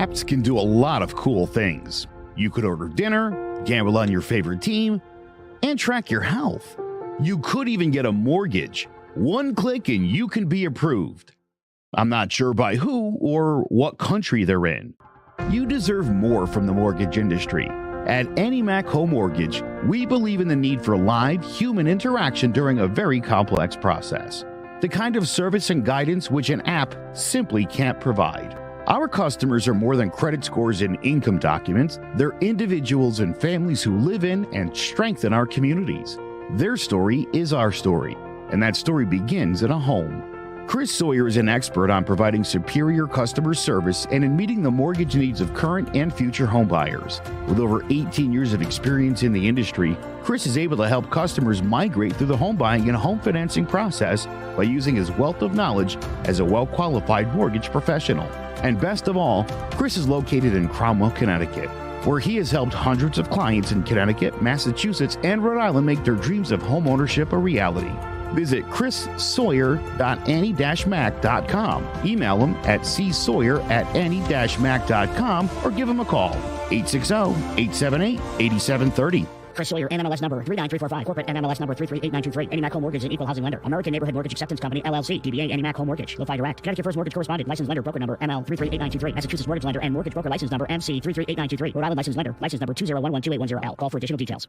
Apps can do a lot of cool things. You could order dinner, gamble on your favorite team, and track your health. You could even get a mortgage. One click and you can be approved. I'm not sure by who or what country they're in. You deserve more from the mortgage industry. At AnyMac Home Mortgage, we believe in the need for live human interaction during a very complex process. The kind of service and guidance which an app simply can't provide. Our customers are more than credit scores and income documents. They're individuals and families who live in and strengthen our communities. Their story is our story, and that story begins in a home. Chris Sawyer is an expert on providing superior customer service and in meeting the mortgage needs of current and future homebuyers. With over 18 years of experience in the industry, Chris is able to help customers migrate through the home buying and home financing process by using his wealth of knowledge as a well-qualified mortgage professional. And best of all, Chris is located in Cromwell, Connecticut, where he has helped hundreds of clients in Connecticut, Massachusetts, and Rhode Island make their dreams of homeownership a reality. Visit chrissawyer.any-mac.com. Email him at csawyer@any-mac.com or give him a call, 860-878-8730. Chris Sawyer, NMLS number 39345, corporate NMLS number 338923. AnyMac Home Mortgage is an equal housing lender. American Neighborhood Mortgage Acceptance Company, LLC, DBA AnyMac Home Mortgage. Go Direct. Connecticut First Mortgage Correspondent, License Lender, Broker Number ML 338923. Massachusetts Mortgage Lender and Mortgage Broker License Number MC 338923. Rhode Island License Lender, License Number 2011210L. Call for additional details.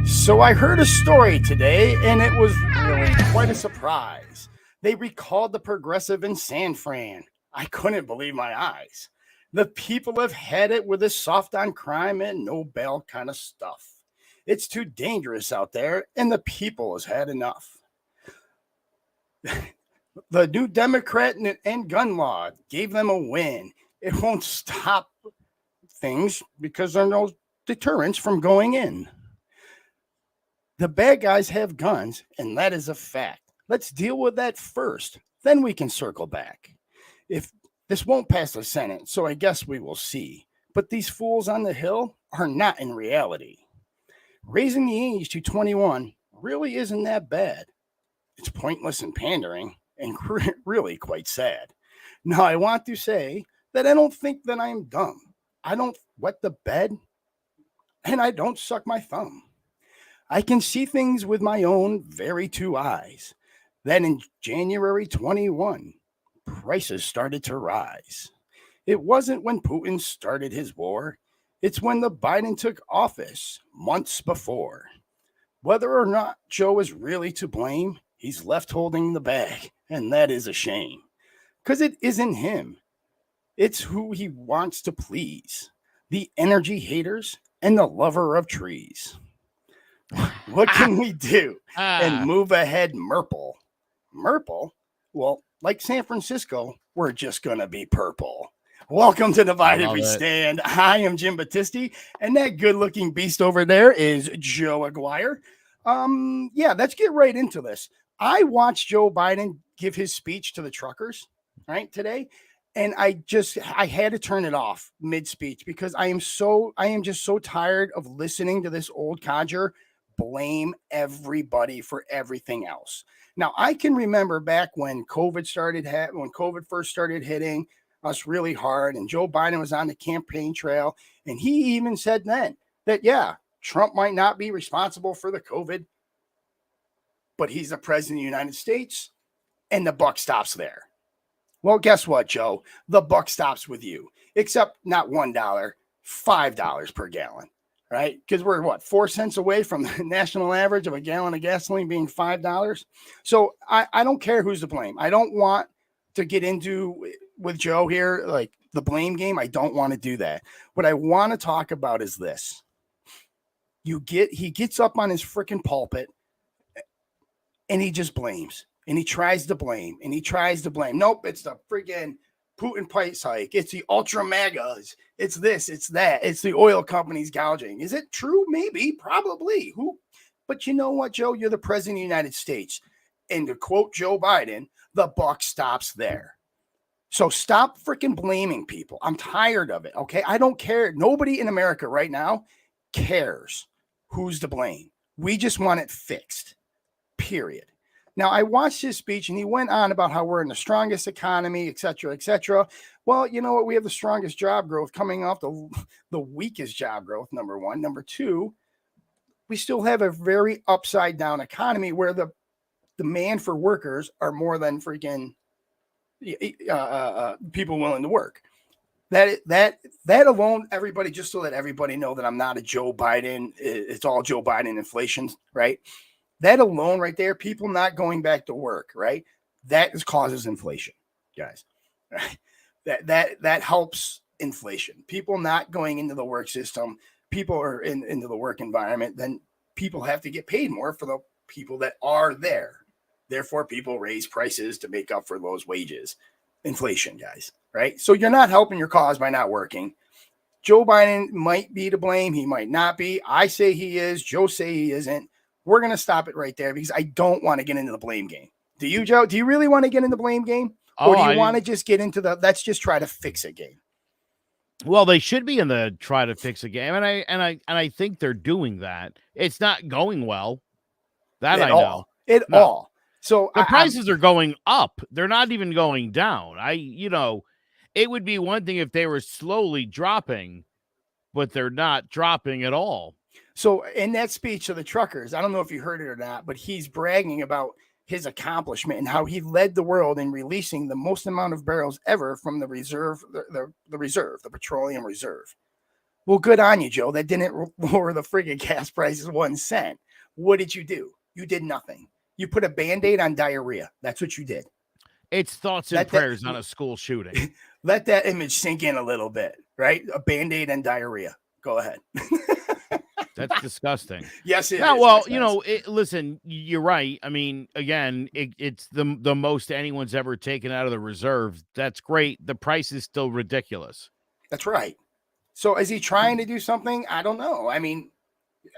So I heard a story today, and it was really quite a surprise. They recalled the progressive in San Fran. I couldn't believe my eyes. The people have had it with this soft on crime and no bail kind of stuff. It's too dangerous out there, and the people has had enough. The new Democrat and gun law gave them a win. It won't stop things because there are no deterrents from going in. The bad guys have guns, and that is a fact. Let's deal with that first. Then we can circle back. If this won't pass the Senate, so I guess we will see. But these fools on the Hill are not in reality. Raising the age to 21 really isn't that bad. It's pointless and pandering, and really quite sad. Now, I want to say that I don't think that I'm dumb. I don't wet the bed, and I don't suck my thumb. I can see things with my own very two eyes. Then in January 21, prices started to rise. It wasn't when Putin started his war. It's when the Biden took office months before. Whether or not Joe is really to blame, he's left holding the bag, and that is a shame. Because it isn't him. It's who he wants to please. The energy haters and the lover of trees. What can we do? And move ahead, Merple. Merple? Well, like San Francisco, we're just going to be purple. Welcome to Divided We Stand. I am Jim Battisti, and that good-looking beast over there is Joe Aguirre. Let's get right into this. I watched Joe Biden give his speech to the truckers, right, today, and I had to turn it off mid-speech because I am just so tired of listening to this old codger blame everybody for everything else. Now, I can remember back when COVID first started hitting us really hard, and Joe Biden was on the campaign trail, and he even said then that, Trump might not be responsible for the COVID, but he's the president of the United States, and the buck stops there. Well, guess what, Joe? The buck stops with you, except not $1, $5 per gallon. Right? Because we're 4 cents away from the national average of a gallon of gasoline being $5. So I don't care who's to blame. I don't want to get into with Joe here, like the blame game. I don't want to do that. What I want to talk about is this. He gets up on his freaking pulpit and he just blames and he tries to blame and he tries to blame. Nope, it's the freaking Putin price hike. It's the ultra megas. It's this, it's that. It's the oil companies gouging. Is it true? Maybe, probably. Who? But you know what, Joe? You're the president of the United States. And to quote Joe Biden, the buck stops there. So stop freaking blaming people. I'm tired of it. Okay. I don't care. Nobody in America right now cares who's to blame. We just want it fixed. Period. Now, I watched his speech and he went on about how we're in the strongest economy, et cetera, et cetera. Well, you know what? We have the strongest job growth coming off the weakest job growth, number one. Number two, we still have a very upside down economy where the demand for workers are more than freaking people willing to work. That alone, everybody, just so that everybody know that I'm not a Joe Biden, it's all Joe Biden inflation, right? That alone right there, people not going back to work, right? That causes inflation, guys. Right? That helps inflation. People not going into the work system, people are into the work environment, then people have to get paid more for the people that are there. Therefore, people raise prices to make up for those wages. Inflation, guys, right? So you're not helping your cause by not working. Joe Biden might be to blame. He might not be. I say he is. Joe say he isn't. We're going to stop it right there because I don't want to get into the blame game. Do you, Joe? Do you really want to get in the blame game? Or do you want to just get into the let's just try to fix it game? Well, they should be in the try to fix a game, and I think they're doing that. It's not going well. That I know. All. So the prices are going up. They're not even going down. It would be one thing if they were slowly dropping, but they're not dropping at all. So in that speech to the truckers, I don't know if you heard it or not, but he's bragging about his accomplishment and how he led the world in releasing the most amount of barrels ever from the reserve, the petroleum reserve. Well, good on you, Joe. That didn't lower the friggin' gas prices 1 cent. What did you do? You did nothing. You put a Band-Aid on diarrhea. That's what you did. It's thoughts and prayers on a school shooting. Let that image sink in a little bit, right? A Band-Aid and diarrhea. Go ahead. That's disgusting. Yes, it is. Well, listen, you're right. I mean, again, it's the most anyone's ever taken out of the reserve. That's great. The price is still ridiculous. That's right. So is he trying to do something? I don't know. I mean,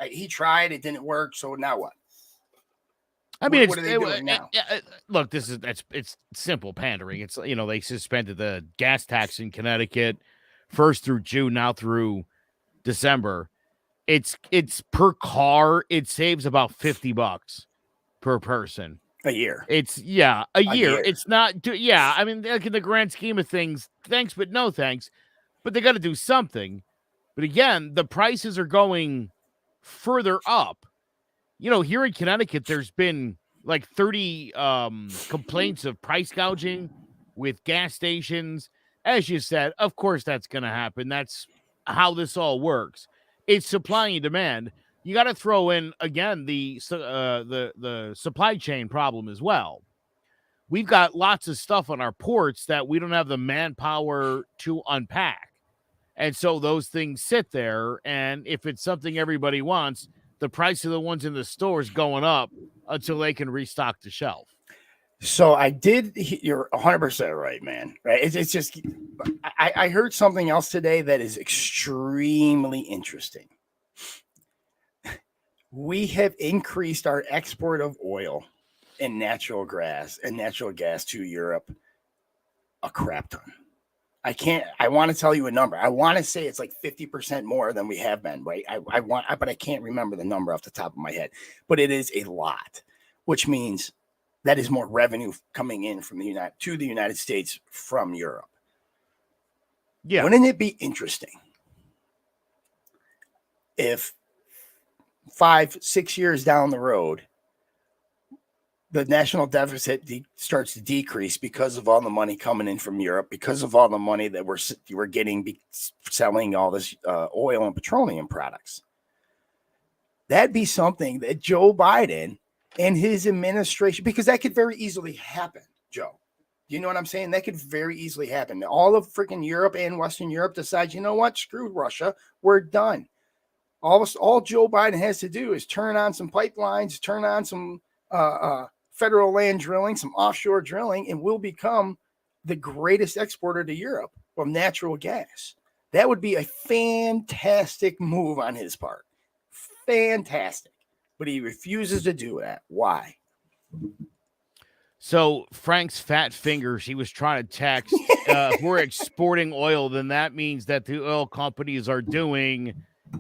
he tried. It didn't work. So now what? I mean, what are they doing now? Look, it's simple pandering. It's, they suspended the gas tax in Connecticut first through June, now through December. It's per car. It saves about $50 per person a year. It's a year. It's not. I mean, like in the grand scheme of things, thanks, but no thanks. But they got to do something. But again, the prices are going further up. Here in Connecticut, there's been like 30 complaints of price gouging with gas stations. As you said, of course that's going to happen. That's how this all works. It's supply and demand. You got to throw in again the supply chain problem as well. We've got lots of stuff on our ports that we don't have the manpower to unpack, and so those things sit there. And if it's something everybody wants, the price of the ones in the store is going up until they can restock the shelf. So you're 100% right, man. Right. It's just, I heard something else today that is extremely interesting. We have increased our export of oil and natural gas to Europe a crap ton. I want to tell you a number. I want to say it's like 50% more than we have been, right? But I can't remember the number off the top of my head, but it is a lot, which means that is more revenue coming in from to the United States from Europe. Yeah. Wouldn't it be interesting if 5-6 years down the road, the national deficit starts to decrease because of all the money coming in from Europe, because of all the money that we're getting selling all this oil and petroleum products? That'd be something that Joe Biden and his administration, because that could very easily happen, Joe. You know what I'm saying? That could very easily happen. All of freaking Europe and Western Europe decides, you know what? Screw Russia. We're done. All Joe Biden has to do is turn on some pipelines, turn on some federal land drilling, some offshore drilling, and we'll become the greatest exporter to Europe of natural gas. That would be a fantastic move on his part. Fantastic. But he refuses to do that. Why? So Frank's fat finger, she was trying to text, if we're exporting oil, then that means that the oil companies are doing,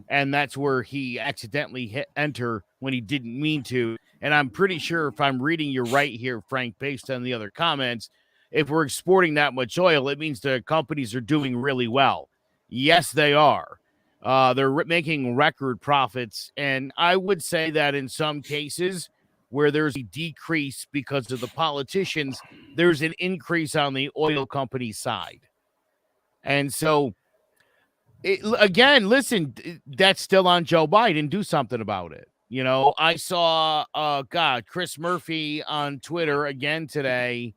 and that's where he accidentally hit enter when he didn't mean to. And I'm pretty sure if I'm reading you right here, Frank, based on the other comments, if we're exporting that much oil, it means the companies are doing really well. Yes, they are. They're making record profits. And I would say that in some cases where there's a decrease because of the politicians, there's an increase on the oil company side. And so, again, listen, that's still on Joe Biden. Do something about it. You know, I saw, Chris Murphy on Twitter again today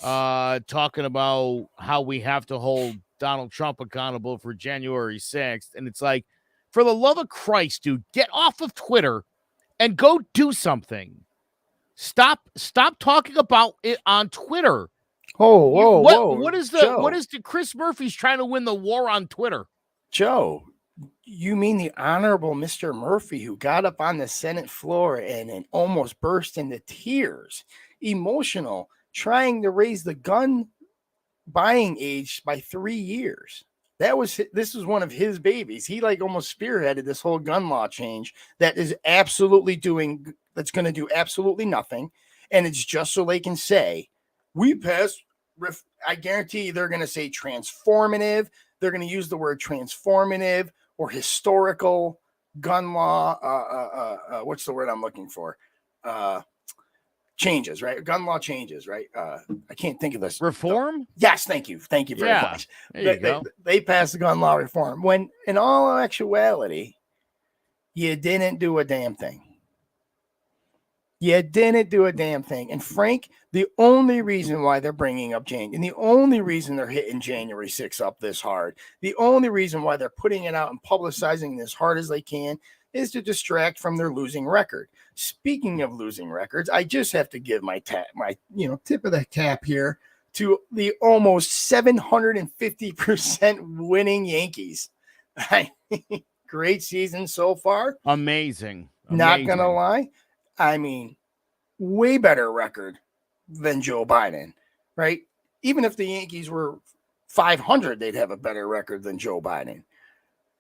talking about how we have to hold Donald Trump accountable for January 6th. And it's like, for the love of Christ, dude, get off of Twitter and go do something. Stop talking about it on Twitter. What is the Chris Murphy's trying to win the war on Twitter? Joe, you mean the Honorable Mr. Murphy, who got up on the Senate floor and almost burst into tears, emotional, trying to raise the gun buying age by 3 years. This was one of his babies. He almost spearheaded this whole gun law change that's going to do absolutely nothing. And it's just so they can say, we passed. I guarantee they're going to say transformative. They're going to use the word transformative or historical gun law. What's the word I'm looking for? Changes, right? Gun law changes, right? I can't think of this. Reform? Yes, thank you. Thank you very much. They passed the gun law reform when, in all actuality, you didn't do a damn thing. You didn't do a damn thing. And Frank, the only reason why they're bringing up Jane, and the only reason they're hitting January 6th up this hard, the only reason why they're putting it out and publicizing it as hard as they can is to distract from their losing record. Speaking of losing records, I just have to give my tip of the cap here to the almost 750% winning Yankees. Great season so far. Amazing. Not gonna lie. I mean, way better record than Joe Biden, right? Even if the Yankees were 500, they'd have a better record than Joe Biden.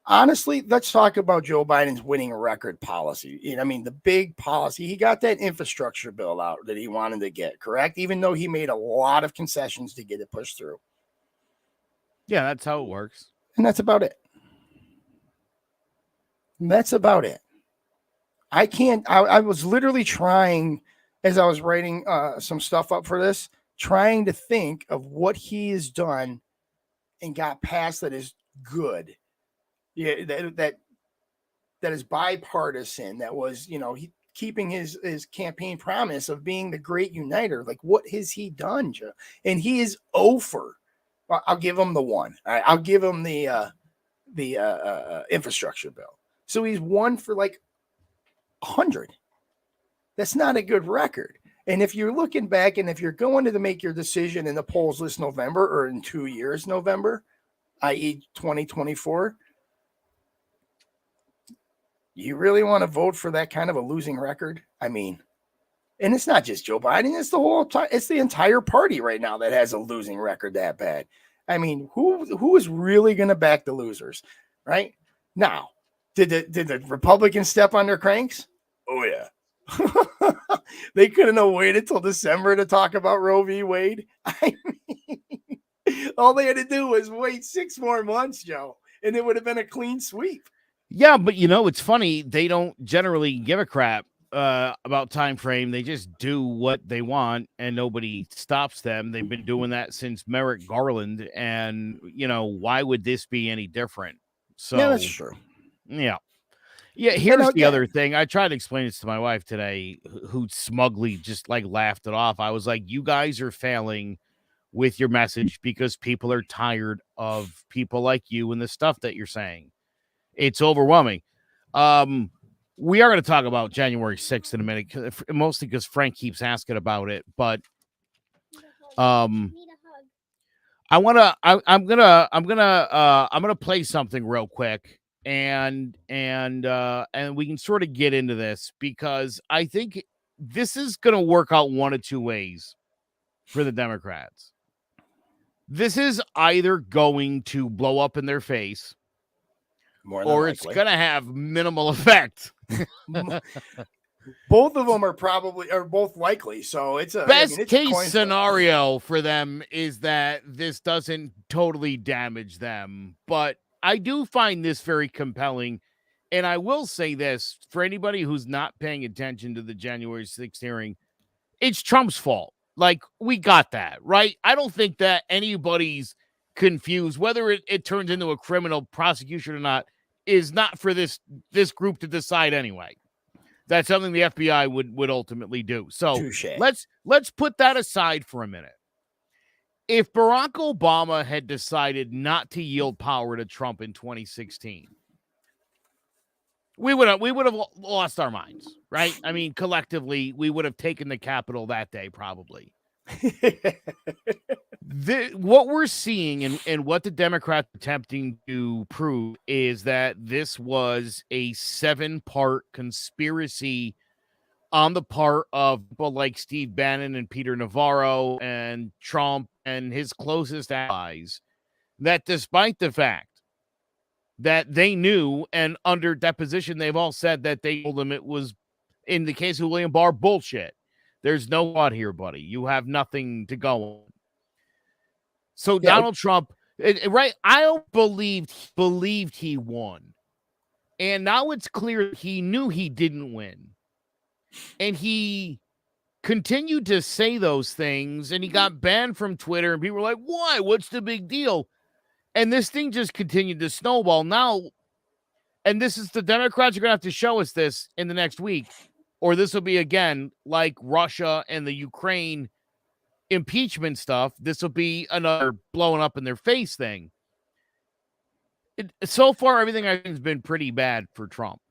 Honestly, let's talk about Joe Biden's winning record policy. I mean, the big policy, he got that infrastructure bill out that he wanted to get, correct? Even though he made a lot of concessions to get it pushed through. Yeah, that's how it works. And that's about it. I was literally trying, as I was writing some stuff up for this, trying to think of what he has done and got past that is good. Yeah, that is bipartisan. That was, he keeping his campaign promise of being the great uniter. Like, what has he done, Joe? And he is over. I'll give him the one. I'll give him the infrastructure bill. So he's won for 100. That's not a good record. And if you're looking back and if you're going to make your decision in the polls this November or in 2 years, November, i.e. 2024, you really want to vote for that kind of a losing record? I mean, and it's not just Joe Biden, it's the entire party right now that has a losing record that bad. I mean, who is really going to back the losers, right? Now, did the Republicans step on their cranks? Oh, yeah. They couldn't have waited till December to talk about Roe v. Wade. I mean, all they had to do was wait 6 more months, Joe, and it would have been a clean sweep. Yeah, but it's funny. They don't generally give a crap about time frame. They just do what they want, and nobody stops them. They've been doing that since Merrick Garland, and why would this be any different? So yeah, that's true. Yeah. Here's the other thing. I tried to explain this to my wife today, who smugly just laughed it off. I was like, you guys are failing with your message because people are tired of people like you and the stuff that you're saying. It's overwhelming. We are going to talk about January 6th in a minute, mostly because Frank keeps asking about it. But I'm gonna play something real quick, and we can sort of get into this because I think this is gonna work out one of two ways for the Democrats. This is either going to blow up in their face, More than or it's likely. gonna have minimal effect. Both of them are both likely. So it's a Best it's a coin case flip. scenario for them is that this doesn't totally damage them. But I do find this very compelling. And I will say this for anybody who's not paying attention to the January 6th hearing, it's Trump's fault. Like, we got that, right? I don't think that anybody's confused. Whether it turns into a criminal prosecution or not is not for this group to decide anyway. That's something the FBI would ultimately do. So Touché. let's put that aside for a minute. If Barack Obama had decided not to yield power to Trump in 2016, we would have lost our minds, right? I mean, collectively, we would have taken the Capitol that day, probably. What we're seeing and what the Democrats are attempting to prove is that this was a 7-part conspiracy on the part of people like Steve Bannon and Peter Navarro and Trump and his closest allies, that despite the fact that they knew, and under deposition, they've all said that they told them it was, in the case of William Barr, bullshit. There's no what here, buddy. You have nothing to go on. So yeah. Donald Trump, right? I believed he won. And now it's clear he knew he didn't win. And he continued to say those things, and he got banned from Twitter, and people were like, why? What's the big deal? And this thing just continued to snowball. Now, and this is the Democrats are going to have to show us this in the next week, or this will be, again, like Russia and the Ukraine impeachment stuff. This will be another blowing up in their face thing. So far, everything I think has been pretty bad for Trump.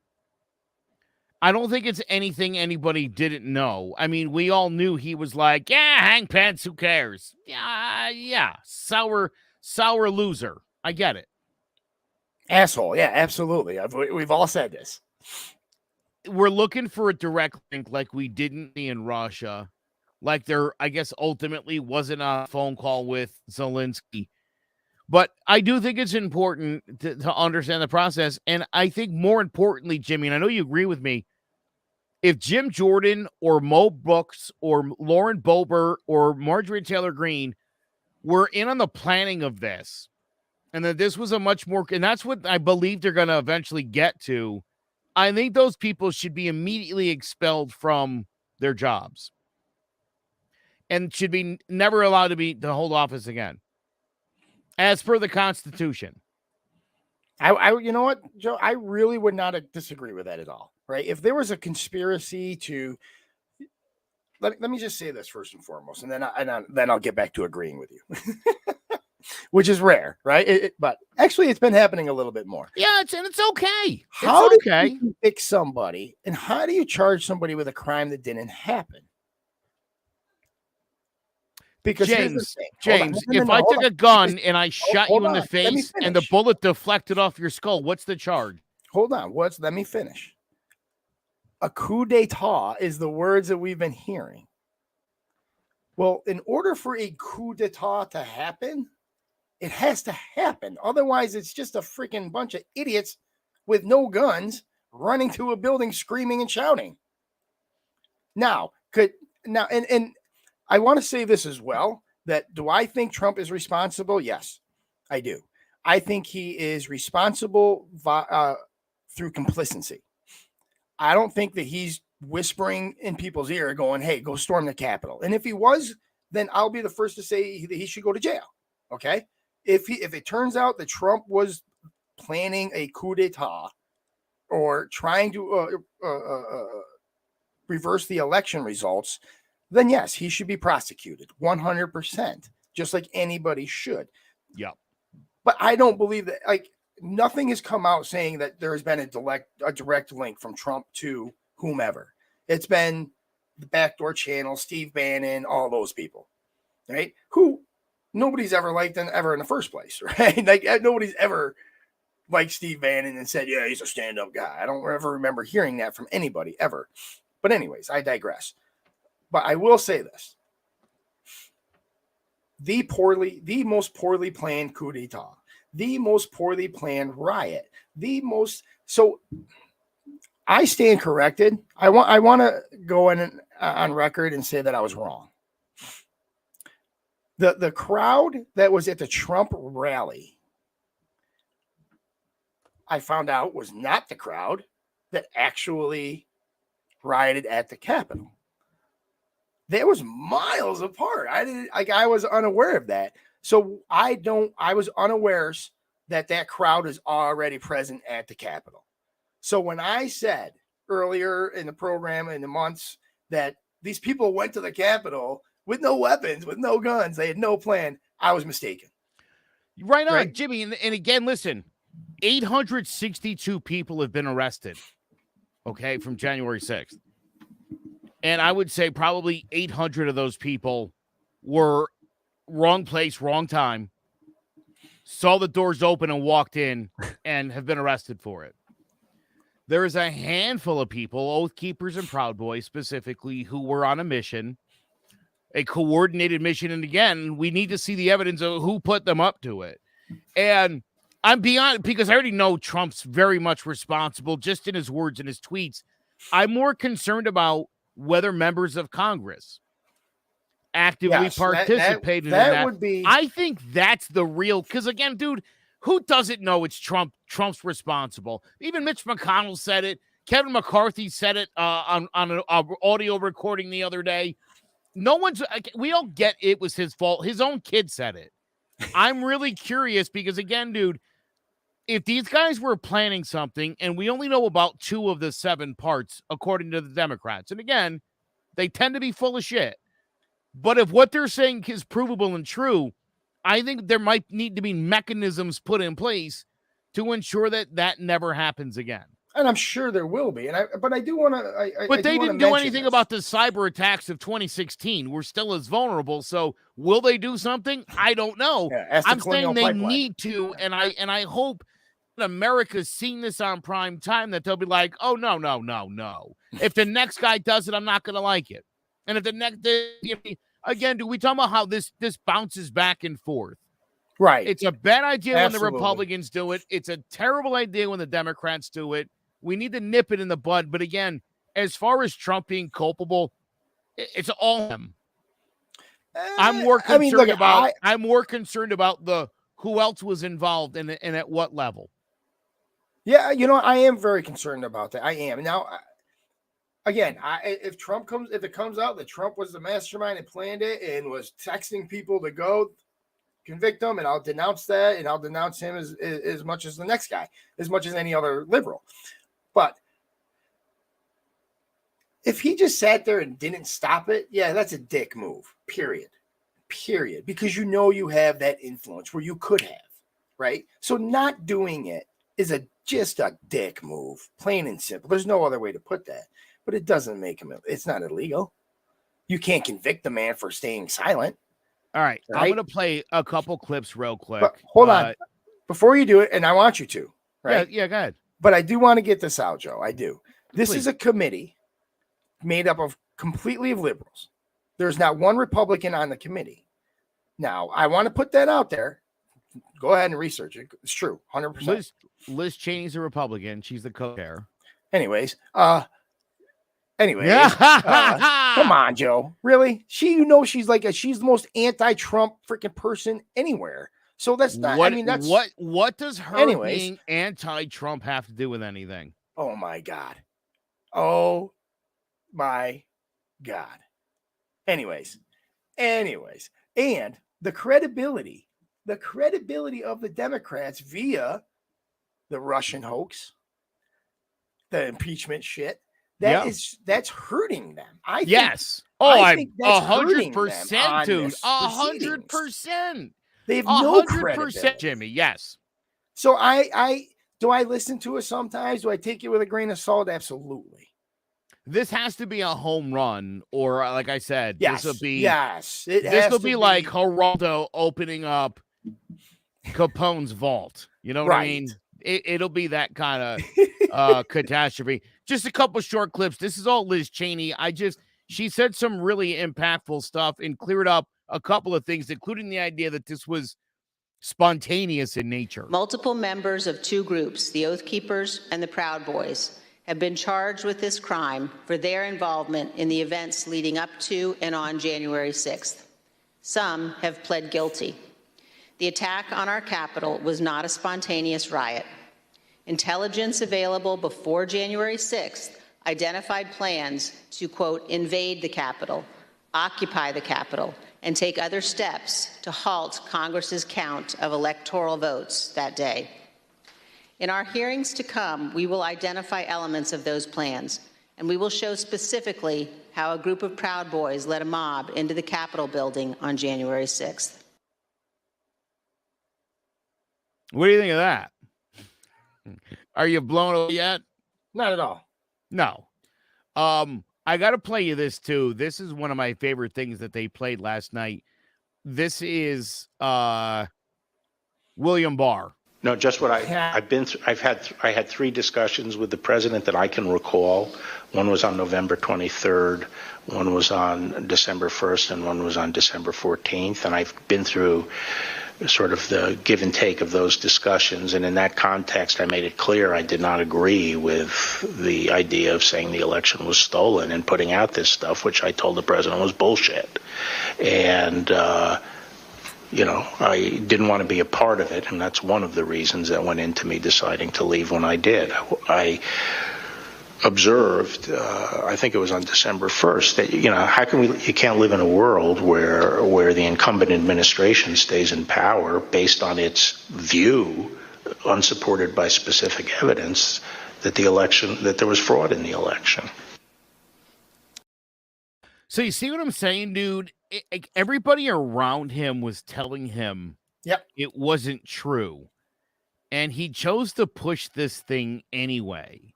I don't think it's anything anybody didn't know. I mean, we all knew he was like, yeah, hang pants, who cares? Yeah, sour loser. I get it. Asshole. Yeah, absolutely. We've all said this. We're looking for a direct link like we didn't see in Russia. Like there, I guess, ultimately wasn't a phone call with Zelensky. But I do think it's important to understand the process. And I think more importantly, Jimmy, and I know you agree with me, if Jim Jordan or Mo Brooks or Lauren Boebert or Marjorie Taylor Greene were in on the planning of this, and that this was a much more, and that's what I believe they're going to eventually get to, I think those people should be immediately expelled from their jobs and should be never allowed to hold office again, as per the Constitution. I you know what, Joe, I really would not disagree with that at all. Right? If there was a conspiracy to, let me just say this first and foremost, and then I'll get back to agreeing with you, which is rare, right? But actually, it's been happening a little bit more. Yeah, it's okay. How do you pick somebody, and how do you charge somebody with a crime that didn't happen? Because James, if I took a gun and I shot you in the face and the bullet deflected off your skull, what's the charge? Hold on. Let me finish. A coup d'etat is the words that we've been hearing. Well, in order for a coup d'etat to happen, it has to happen. Otherwise, it's just a freaking bunch of idiots with no guns running to a building screaming and shouting. Now, and I want to say this as well, that do I think Trump is responsible? Yes, I do. I think he is responsible through complicity. I don't think that he's whispering in people's ear going, hey, go storm the Capitol. And if he was, then I'll be the first to say that he should go to jail. Okay. If it turns out that Trump was planning a coup d'etat or trying to reverse the election results, then yes, he should be prosecuted 100%, just like anybody should. Yeah. But I don't believe that, like, nothing has come out saying that there has been a direct link from Trump to whomever. It's been the backdoor channel, Steve Bannon, all those people, right? Who nobody's ever liked him ever in the first place, right? Like nobody's ever liked Steve Bannon and said, yeah, he's a stand-up guy. I don't ever remember hearing that from anybody ever. But anyways, I digress. But I will say this. The most poorly planned coup d'etat, the most poorly planned riot, so I stand corrected. I want to go on record and say that I was wrong. The crowd that was at the Trump rally, I found out was not the crowd that actually rioted at the Capitol. That was miles apart. I was unaware of that. So I was unawares that crowd is already present at the Capitol. So when I said earlier in the program in the months that these people went to the Capitol with no weapons, with no guns, they had no plan, I was mistaken. Right on, Jimmy. And again, listen, 862 people have been arrested, okay, from January 6th. And I would say probably 800 of those people were wrong place, wrong time, saw the doors open and walked in and have been arrested for it. There is a handful of people, Oath Keepers and Proud Boys specifically, who were on a mission, a coordinated mission. And again, we need to see the evidence of who put them up to it. And I'm beyond, because I already know Trump's very much responsible just in his words and his tweets. I'm more concerned about whether members of Congress actively participated in that. Would be... I think that's the real, because again, dude, who doesn't know it's Trump's responsible? Even Mitch McConnell said it. Kevin McCarthy said it on an audio recording the other day. We all get it was his fault. His own kid said it. I'm really curious because again, dude, if these guys were planning something and we only know about 2 of the 7 parts, according to the Democrats, and again, they tend to be full of shit. But if what they're saying is provable and true, I think there might need to be mechanisms put in place to ensure that that never happens again. And I'm sure there will be. But I do want to. But they didn't do anything about the cyber attacks of 2016. We're still as vulnerable. So will they do something? I don't know. Yeah, I'm saying they need to, and I hope America's seen this on prime time that they'll be like, oh, no. If the next guy does it, I'm not going to like it. And if the next, again, do we talk about how this bounces back and forth? Right. It's a bad idea when the Republicans do it. It's a terrible idea when the Democrats do it. We need to nip it in the bud. But again, as far as Trump being culpable, it's all him. I'm more concerned about the who else was involved and at what level. Yeah, I am very concerned about that. I am. Now, again, if it comes out that Trump was the mastermind and planned it and was texting people to go convict him, and I'll denounce that, and I'll denounce him as much as the next guy, as much as any other liberal. But if he just sat there and didn't stop it, yeah, that's a dick move, period. Because you have that influence where you could have, right? So not doing it is just a dick move, plain and simple. There's no other way to put that. But it doesn't make him, it's not illegal. You can't convict the man for staying silent. All right? I'm going to play a couple clips real quick. But hold on. Before you do it, and I want you to, right? Yeah, go ahead. But I do want to get this out, Joe. I do. This Please. Is a committee made up of completely of liberals. There's not one Republican on the committee. Now, I want to put that out there. Go ahead and research it. It's true, 100%. Liz Chaney's a Republican. She's the co-chair. Anyways, come on, Joe. Really? She's the most anti-Trump freaking person anywhere. So that's not. What does her being anti-Trump have to do with anything? Oh my God. Anyways, and the credibility of the Democrats via the Russian hoax, the impeachment shit, that's hurting them. I think that's 100%, dude. 100%. They have no credibility, Jimmy. Yes. So do I listen to it sometimes? Do I take it with a grain of salt? Absolutely. this has to be a home run, or like I said, Yes, this will be this will be like Geraldo opening up Capone's vault. You know what I mean? It'll be that kind of catastrophe. Just a couple short clips. This is all Liz Chaney. She said some really impactful stuff and cleared up a couple of things, including the idea that this was spontaneous in nature. Multiple members of two groups, the Oath Keepers and the Proud Boys, have been charged with this crime for their involvement in the events leading up to and on January 6th. Some have pled guilty. The attack on our Capitol was not a spontaneous riot. Intelligence available before January 6th identified plans to, quote, invade the Capitol, occupy the Capitol, and take other steps to halt Congress's count of electoral votes that day. In our hearings to come, we will identify elements of those plans, and we will show specifically how a group of Proud Boys led a mob into the Capitol building on January 6th. What do you think of that? Are you blown away yet? Not at all. No. I got to play you this too. This is one of my favorite things that they played last night. This is William Barr. No, just what I've been through. I had 3 discussions with the president that I can recall. One was on November 23rd, one was on December 1st, and one was on December 14th. And I've been through sort of the give and take of those discussions. And in that context, I made it clear I did not agree with the idea of saying the election was stolen and putting out this stuff, which I told the president was bullshit. And, I didn't want to be a part of it. And that's one of the reasons that went into me deciding to leave when I did. I observed, I think it was on December 1st, that, how can you can't live in a world where the incumbent administration stays in power based on its view, unsupported by specific evidence, that there was fraud in the election. So you see what I'm saying, dude? Everybody around him was telling him it wasn't true. And he chose to push this thing anyway.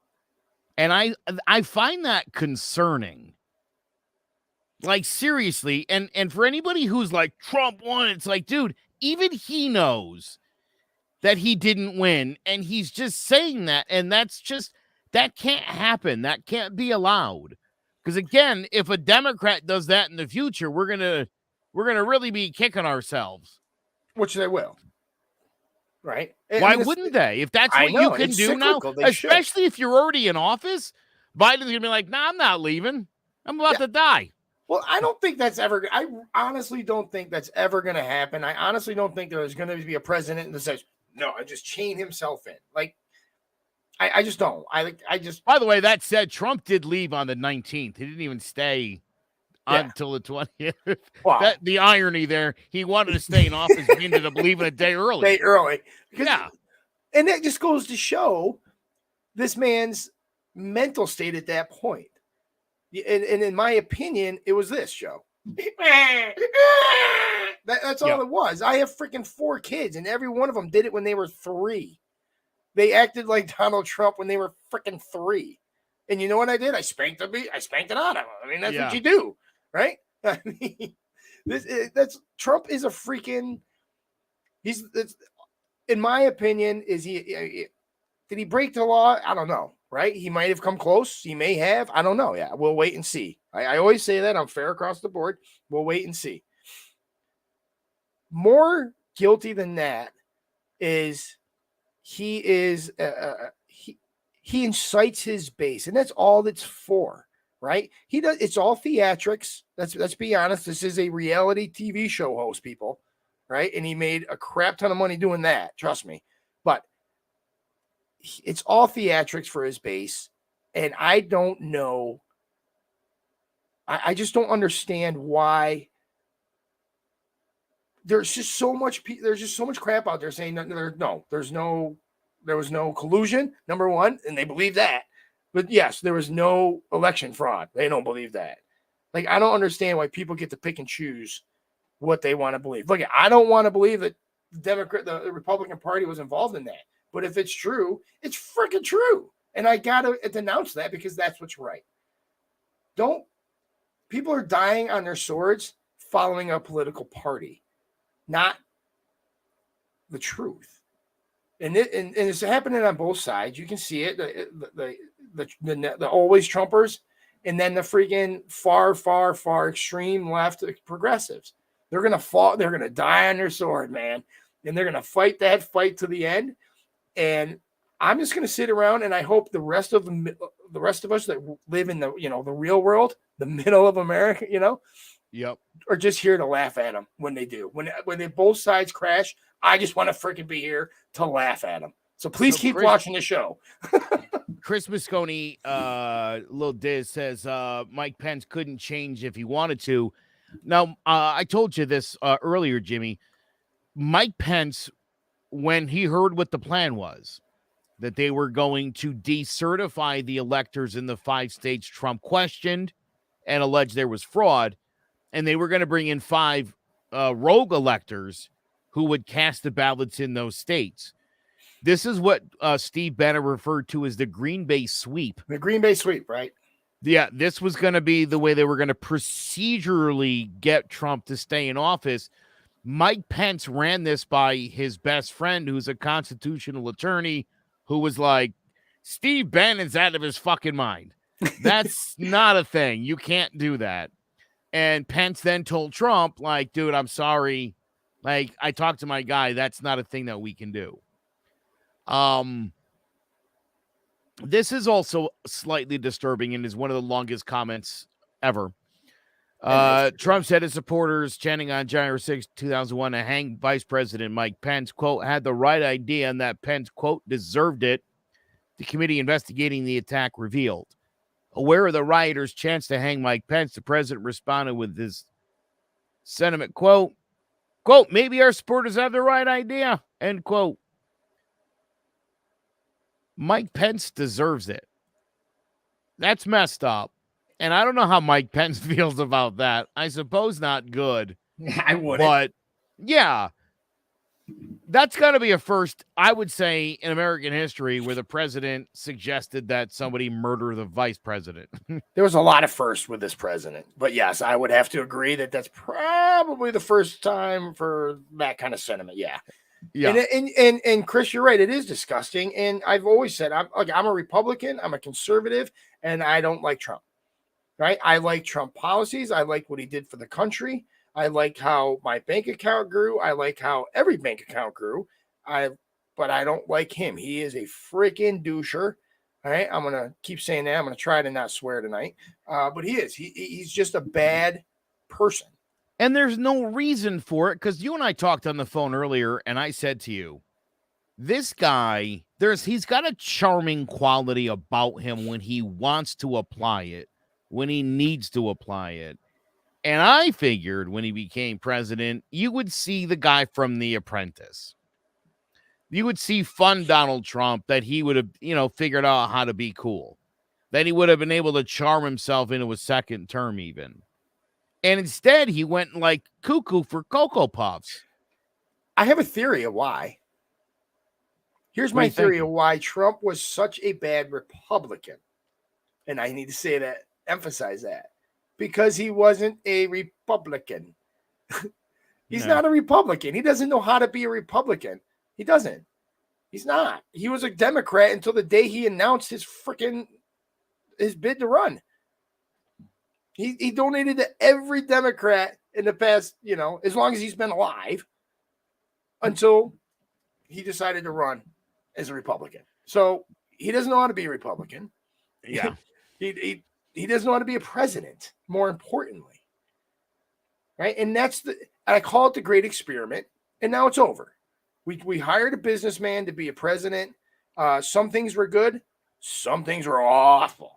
And I find that concerning. Like, seriously. And for anybody who's like, Trump won, it's like, dude, even he knows that he didn't win. And he's just saying that. And that can't happen. That can't be allowed. Because again, if a Democrat does that in the future, we're gonna really be kicking ourselves. Which they will. Right? Why wouldn't they? If that's what you can do now, especially if you're already in office, Biden's gonna be like, "Nah, I'm not leaving. I'm about to die." Well, I honestly don't think that's ever going to happen. I honestly don't think there's going to be a president that says, "No, I just chain himself in." Like, I just don't. By the way, that said, Trump did leave on the 19th. He didn't even stay until the 20th. Wow. The irony there. He wanted to stay in office. He ended up leaving a day early. And that just goes to show this man's mental state at that point. And in my opinion, it was this, Joe. That's all it was. I have freaking 4 kids, and every one of them did it when they were 3. They acted like Donald Trump when they were freaking 3. And you know what I did? I spanked it out of them. I mean, that's what you do, right? I mean, Trump is a freaking. In my opinion, did he break the law? I don't know, right? He might have come close. He may have. I don't know. Yeah, we'll wait and see. I always say that. I'm fair across the board. We'll wait and see. More guilty than that is he incites his base, and that's all it's for, right? It's all theatrics. Let's be honest. This is a reality TV show host, people, right? And he made a crap ton of money doing that. Trust me. But it's all theatrics for his base, and I don't know. I just don't understand why. There's just so much crap out there saying there was no collusion, number one, and they believe that. But yes, there was no election fraud. They don't believe that. Like, I don't understand why people get to pick and choose what they want to believe. Look, I don't want to believe that the Republican Party was involved in that. But if it's true, it's freaking true. And I got to denounce that because that's what's right. People are dying on their swords following a political party, not the truth. And it's happening on both sides. You can see it. The always Trumpers, and then the freaking far extreme left progressives. They're gonna fall. They're gonna die on their sword, man, and they're gonna fight that fight to the end. And I'm just gonna sit around, and I hope the rest of us that live in the the real world, the middle of America, Yep. are just here to laugh at them when they do. When they both sides crash, I just want to freaking be here to laugh at them. So please keep watching the show. Chris Moscone, Lil Diz says Mike Pence couldn't change if he wanted to. Now, I told you this earlier, Jimmy. Mike Pence, when he heard what the plan was, that they were going to decertify the electors in the 5 states Trump questioned and alleged there was fraud, and they were going to bring in 5 rogue electors who would cast the ballots in those states. This is what Steve Bannon referred to as the Green Bay sweep. The Green Bay sweep, right? Yeah, this was going to be the way they were going to procedurally get Trump to stay in office. Mike Pence ran this by his best friend, who's a constitutional attorney, who was like, Steve Bannon's out of his fucking mind. That's not a thing. You can't do that. And Pence then told Trump, like, dude, I'm sorry. Like, I talked to my guy. That's not a thing that we can do. This is also slightly disturbing and is one of the longest comments ever. Trump said his supporters chanting on January 6, 2001 to hang Vice President Mike Pence, quote, had the right idea and that Pence, quote, deserved it. The committee investigating the attack revealed. Aware of the rioters' chance to hang Mike Pence, the president responded with his sentiment, quote, maybe our supporters have the right idea, end quote. Mike Pence deserves it. That's messed up. And I don't know how Mike Pence feels about that. I suppose not good. I wouldn't. But, yeah, that's got to be a first, I would say, in American history where the president suggested that somebody murder the vice president. There was a lot of firsts with this president. But, yes, I would have to agree that that's probably the first time for that kind of sentiment, yeah. Yeah. And Chris, you're right. It is disgusting. And I've always said, I'm a Republican, I'm a conservative, and I don't like Trump. Right? I like Trump policies. I like what he did for the country. I like how my bank account grew. I like how every bank account grew. But I don't like him. He is a freaking doucher. All right. I'm gonna keep saying that. I'm gonna try to not swear tonight. But he is. He's just a bad person. And there's no reason for it, because you and I talked on the phone earlier, and I said to you, this guy, he's got a charming quality about him when he wants to apply it, when he needs to apply it. And I figured when he became president, you would see the guy from The Apprentice. You would see fun Donald Trump, that he would have, figured out how to be cool, that he would have been able to charm himself into a second term even. And instead, he went like cuckoo for Cocoa Puffs. I have a theory of why. Here's my theory of why Trump was such a bad Republican. And I need to say that, emphasize that. Because he wasn't a Republican. He's not a Republican. He doesn't know how to be a Republican. He doesn't. He's not. He was a Democrat until the day he announced his bid to run. He donated to every Democrat in the past, as long as he's been alive, until he decided to run as a Republican. So he doesn't know how to be a Republican. Yeah. He doesn't know how to be a president, more importantly. Right? And I call it the great experiment, and now it's over. We hired a businessman to be a president. Some things were good. Some things were awful.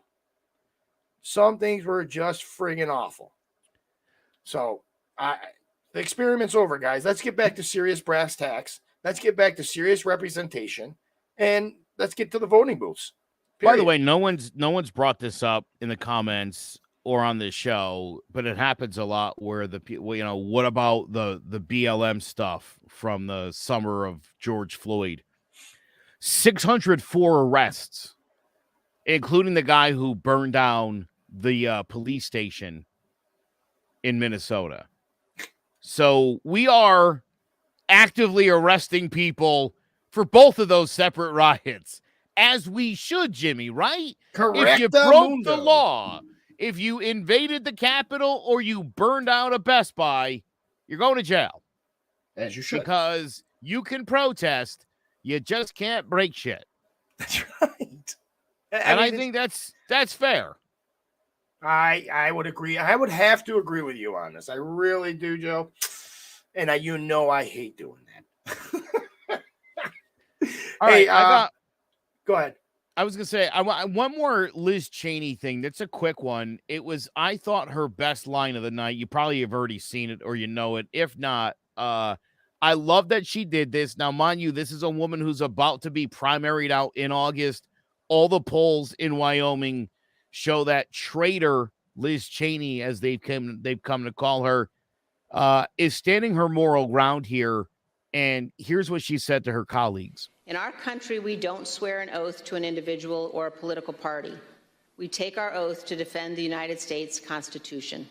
Some things were just friggin' awful. So the experiment's over, guys. Let's get back to serious brass tacks. Let's get back to serious representation, and let's get to the voting booths. Period. By the way, no one's brought this up in the comments or on this show, but it happens a lot where what about the BLM stuff from the summer of George Floyd? 604 arrests, including the guy who burned down the police station in Minnesota. So we are actively arresting people for both of those separate riots, as we should, Jimmy, right? If you broke the law, if you invaded the Capitol or you burned down a Best Buy, you're going to jail. As you should. Because you can protest, you just can't break shit. That's right. I think that's fair. I would agree. I would have to agree with you on this. I really do, Joe. And I hate doing that. All right, go ahead. I was gonna say I want one more Liz Chaney thing. That's a quick one. It was, I thought, her best line of the night. You probably have already seen it or you know it. If not, I love that she did this. Now, mind you, this is a woman who's about to be primaried out in August. All the polls in Wyoming show that traitor Liz Chaney, as they've come to call her, is standing her moral ground here. And here's what she said to her colleagues. In our country, we don't swear an oath to an individual or a political party. We take our oath to defend the United States Constitution.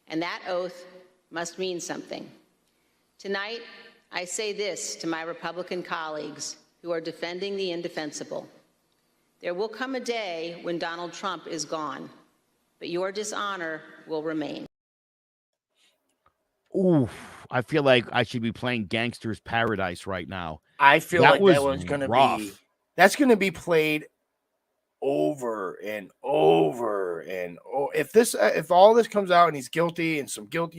And that oath must mean something. Tonight, I say this to my Republican colleagues who are defending the indefensible. There will come a day when Donald Trump is gone, but your dishonor will remain. Ooh, I feel like I should be playing Gangster's Paradise right now. I feel that was going to be, that's going to be played over and over and over. If all this comes out and he's guilty and some guilt,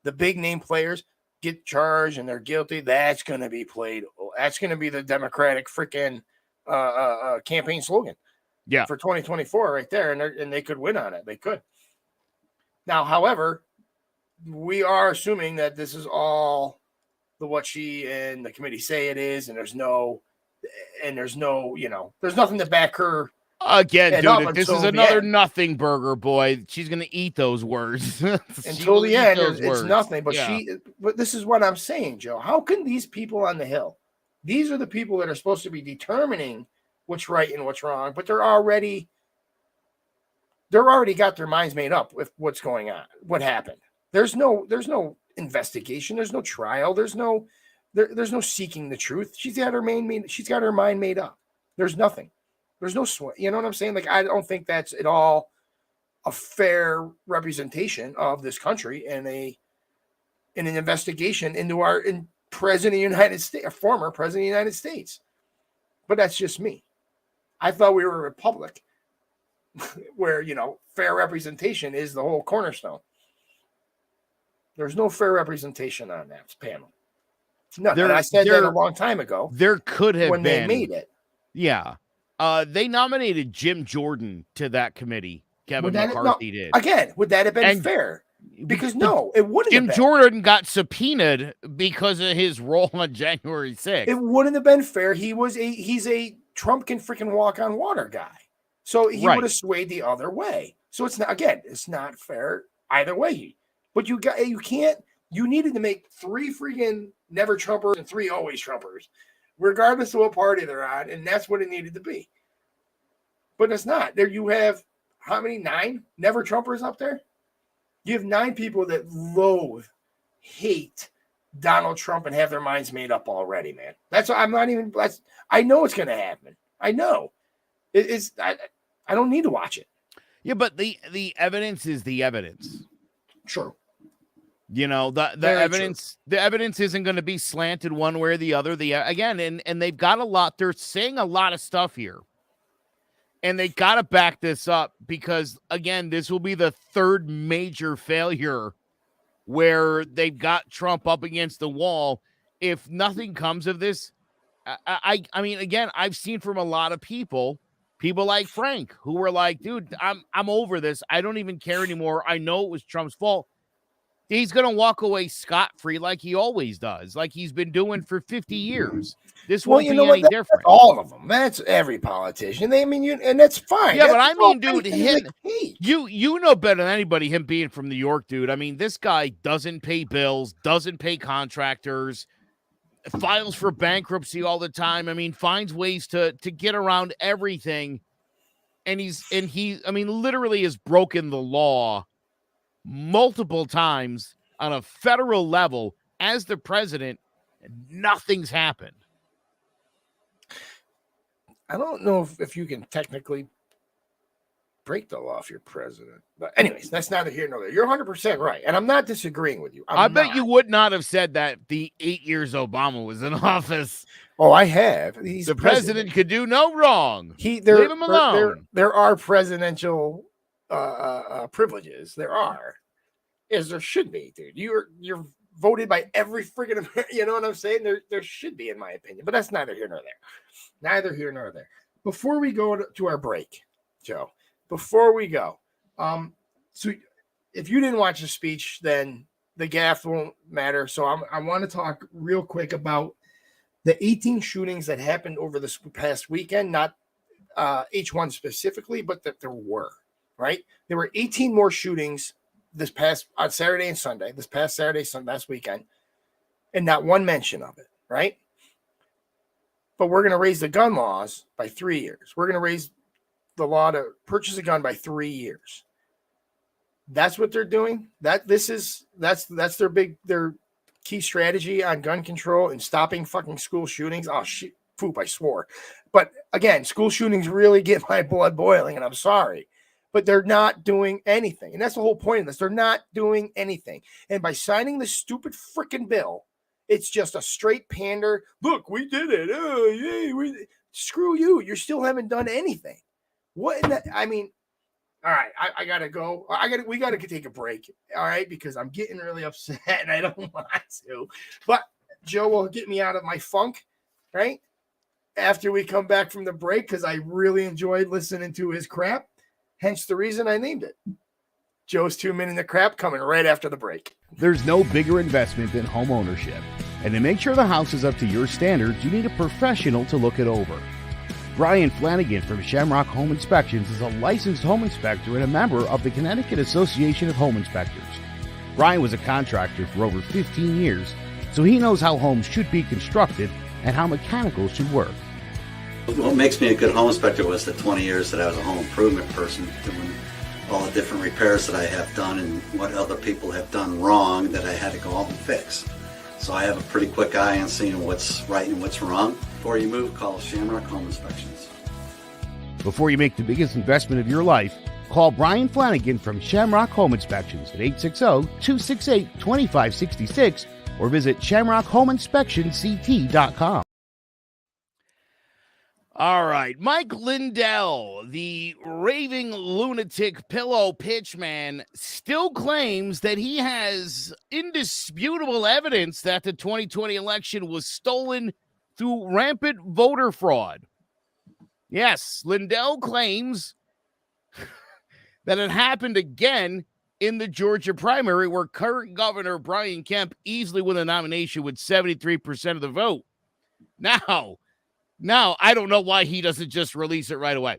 the big name players get charged and they're guilty, that's going to be played. That's going to be the Democratic freaking campaign slogan. Yeah, for 2024 right there. And they could win on it. They could. Now, however, we are assuming that this is all what she and the committee say it is, and there's nothing to back her. Again, dude, if this is another nothing burger, boy, she's gonna eat those words until the end. It's nothing, but but this is what I'm saying, Joe. How can these people on the Hill? These are the people that are supposed to be determining what's right and what's wrong, but they're already got their minds made up with what's going on, what happened. There's no investigation. There's no trial. There's no seeking the truth. She's got her mind made up. There's nothing. There's no sweat. You know what I'm saying? Like, I don't think that's at all a fair representation of this country in an investigation into our president of the United States, a former president of the United States. But that's just me. I thought we were a republic where, fair representation is the whole cornerstone. There's no fair representation on that panel. No, and I said that a long time ago. There could have when been. They made it. Yeah. They nominated Jim Jordan to that committee. Kevin McCarthy did. Again, would that have been fair? Because it wouldn't have been. Jim Jordan got subpoenaed because of his role on January 6th. It wouldn't have been fair. He's a Trump can freaking walk on water guy. So he would have swayed the other way. So it's not fair either way. But you needed to make 3 freaking never Trumpers and 3 always Trumpers, regardless of what party they're on. And that's what it needed to be. But it's not. There you have how many? 9 never Trumpers up there? You have 9 people that hate Donald Trump and have their minds made up already, man. I know it's going to happen. I know. I don't need to watch it. Yeah, but the evidence is the evidence. Sure. The evidence isn't going to be slanted one way or the other. And they've got a lot. They're saying a lot of stuff here. And they got to back this up because, again, this will be the 3rd major failure where they've got Trump up against the wall. If nothing comes of this, I mean, again, I've seen from a lot of people like Frank, who were like, dude, I'm over this. I don't even care anymore. I know it was Trump's fault. He's going to walk away scot-free like he always does, like he's been doing for 50 years. This won't be any different. That's all of them. That's every politician. And that's fine. Yeah, but I mean, dude, you know better than anybody, him being from New York, dude. I mean, this guy doesn't pay bills, doesn't pay contractors, files for bankruptcy all the time. I mean, finds ways to get around everything. and he I mean literally has broken the law multiple times on a federal level as the president, and nothing's happened. I don't know if you can technically break the law if you're president. But anyways, that's neither here nor there. You're 100% right. And I'm not disagreeing with you. I bet you would not have said that the 8 years Obama was in office. Oh, I have. He's the president could do no wrong. Leave him alone. There are presidential privileges. There are. As there should be, dude. You're voted by every friggin' American, you know what I'm saying? There should be, in my opinion. But that's neither here nor there. Neither here nor there. Before we go to our break, Joe, before we go, so if you didn't watch the speech, then the gaff won't matter. So I want to talk real quick about the 18 shootings that happened over this past weekend, not each one specifically, but that there were, right? There were 18 more shootings on Saturday and Sunday, this past Saturday, last weekend, and not one mention of it, right? But we're going to raise the gun laws by 3 years. We're going to raise the law to purchase a gun by 3 years. That's what they're doing. That's their key strategy on gun control and stopping fucking school shootings. Oh shit, poop! I swore. But again, school shootings really get my blood boiling, and I'm sorry, but they're not doing anything. And that's the whole point of this. They're not doing anything. And by signing this stupid freaking bill, it's just a straight pander. Look, we did it. Oh yay! Screw you. You still haven't done anything. What in that? I mean, all right, I gotta go. We gotta take a break, all right, because I'm getting really upset and I don't want to. But Joe will get me out of my funk, right? After we come back from the break, because I really enjoyed listening to his crap. Hence the reason I named it. Joe's 2 Minutes of Crap coming right after the break. There's no bigger investment than home ownership. And to make sure the house is up to your standards, you need a professional to look it over. Brian Flanagan from Shamrock Home Inspections is a licensed home inspector and a member of the Connecticut Association of Home Inspectors. Brian was a contractor for over 15 years, so he knows how homes should be constructed and how mechanicals should work. What makes me a good home inspector was the 20 years that I was a home improvement person, doing all the different repairs that I have done and what other people have done wrong that I had to go out and fix. So I have a pretty quick eye on seeing what's right and what's wrong. Before you move, call Shamrock Home Inspections. Before you make the biggest investment of your life, call Brian Flanagan from Shamrock Home Inspections at 860-268-2566 or visit shamrockhomeinspectionct.com. All right, Mike Lindell, the raving lunatic pillow pitchman, still claims that he has indisputable evidence that the 2020 election was stolen through rampant voter fraud. Yes, Lindell claims that it happened again in the Georgia primary, where current Governor Brian Kemp easily won the nomination with 73% of the vote. Now, I don't know why he doesn't just release it right away.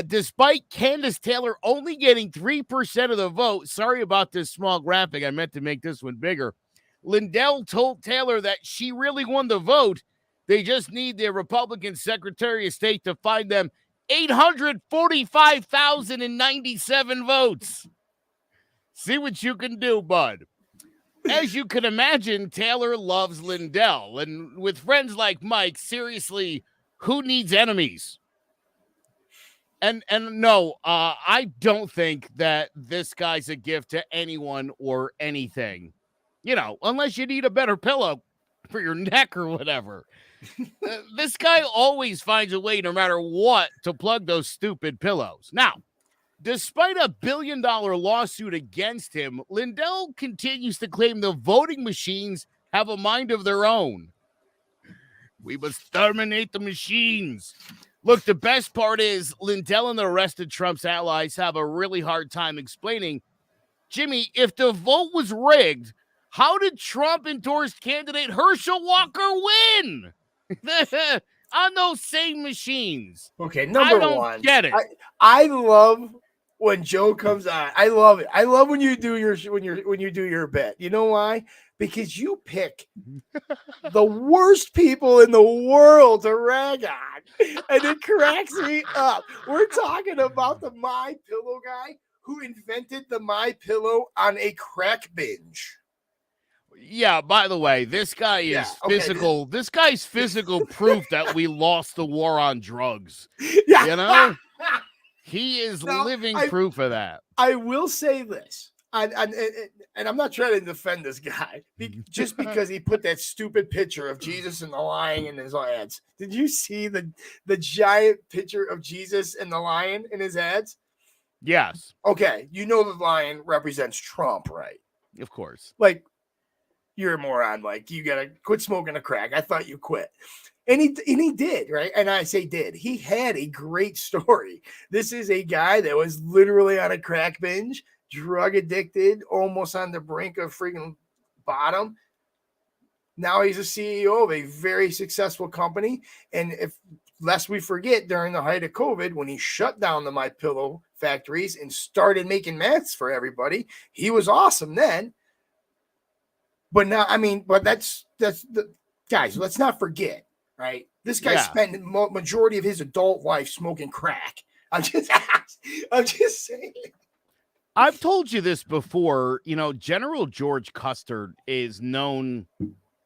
Despite Candace Taylor only getting 3% of the vote, sorry about this small graphic, I meant to make this one bigger. Lindell told Taylor that she really won the vote. They just need the Republican Secretary of State to find them 845,097 votes. See what you can do, bud. As you can imagine, Taylor loves Lindell. And with friends like Mike, seriously, who needs enemies? And no, I don't think that this guy's a gift to anyone or anything. You know, unless you need a better pillow for your neck or whatever. This guy always finds a way, no matter what, to plug those stupid pillows. Now, despite a $1 billion lawsuit against him, Lindell continues to claim the voting machines have a mind of their own. We must terminate the machines. Look, the best part is Lindell and the rest of Trump's allies have a really hard time explaining, Jimmy, if the vote was rigged, how did Trump-endorsed candidate Herschel Walker win? On those same machines. Okay, number one. I don't get it. I love when Joe comes on. I love it. I love when you do your bit. You know why? Because you pick the worst people in the world to rag on, and it cracks me up. We're talking about the My Pillow guy who invented the My Pillow on a crack binge. Yeah, by the way, this guy is physical. This guy's physical proof that we lost the war on drugs. Yeah. You know? He is living proof of that. I will say this, and I'm not trying to defend this guy just because he put that stupid picture of Jesus and the lion in his ads. Did you see the giant picture of Jesus and the lion in his ads? Yes. Okay, you know the lion represents Trump, right? Of course. Like, you're a moron. Like, you gotta quit smoking a crack. I thought you quit. And he did, right? And I say did. He had a great story. This is a guy that was literally on a crack binge, drug addicted, almost on the brink of freaking bottom. Now he's a CEO of a very successful company. And lest we forget, during the height of COVID, when he shut down the My Pillow factories and started making masks for everybody, he was awesome then. But now, I mean, but that's the guys. Let's not forget, right? This guy spent the majority of his adult life smoking crack. I'm just saying. I've told you this before. You know, General George Custer is known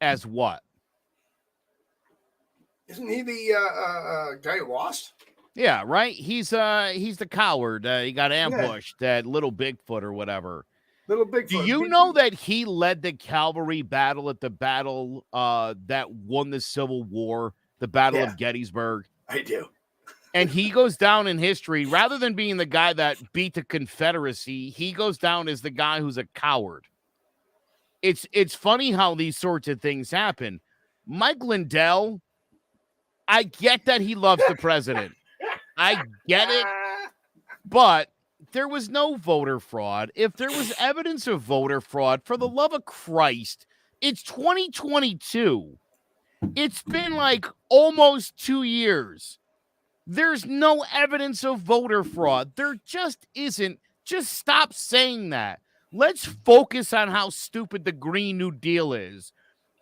as what? Isn't he the guy who lost? Yeah, right. He's the coward. He got ambushed at Little Bigfoot or whatever. Little Bigfoot. Do you know that he led the cavalry battle at the battle that won the Civil War, the Battle of Gettysburg? I do. And he goes down in history, rather than being the guy that beat the Confederacy, he goes down as the guy who's a coward. It's funny how these sorts of things happen. Mike Lindell, I get that he loves the president. I get it, but there was no voter fraud. If there was evidence of voter fraud, for the love of Christ, it's 2022. It's been like almost 2 years. There's no evidence of voter fraud. There just isn't. Just stop saying that. Let's focus on how stupid the Green New Deal is,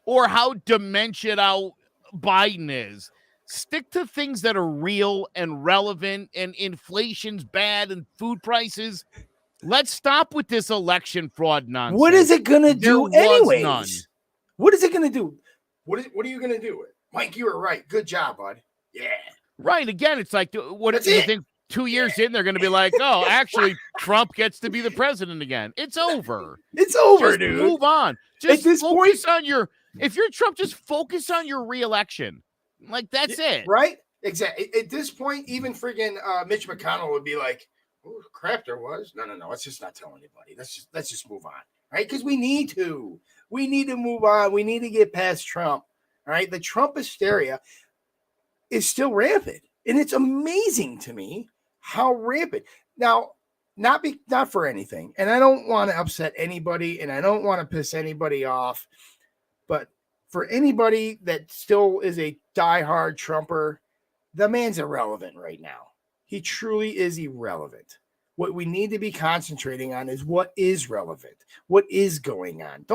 or how dementiaed out Biden is. Stick to things that are real and relevant, and inflation's bad and food prices. Let's stop with this election fraud nonsense. What is it going to do anyways? None. What is it going to do? What are you going to do? Mike, you were right. Good job, bud. Yeah. Right. Again, it's like, what do you think 2 years in, they're going to be like, oh, actually, Trump gets to be the president again. It's over. It's over, just dude. Move on. Just at this focus point, on if you're Trump, just focus on your reelection. Like, that's it. Right? Exactly. At this point, even freaking Mitch McConnell would be like, oh, crap, there was. No. Let's just not tell anybody. Let's just move on. Right? Because we need to. We need to move on. We need to get past Trump. All right? The Trump hysteria is still rampant. And it's amazing to me how rampant. Now, not for anything. And I don't want to upset anybody, and I don't want to piss anybody off. But for anybody that still is a diehard Trumper, the man's irrelevant right now. He truly is irrelevant. What we need to be concentrating on is what is relevant, what is going on.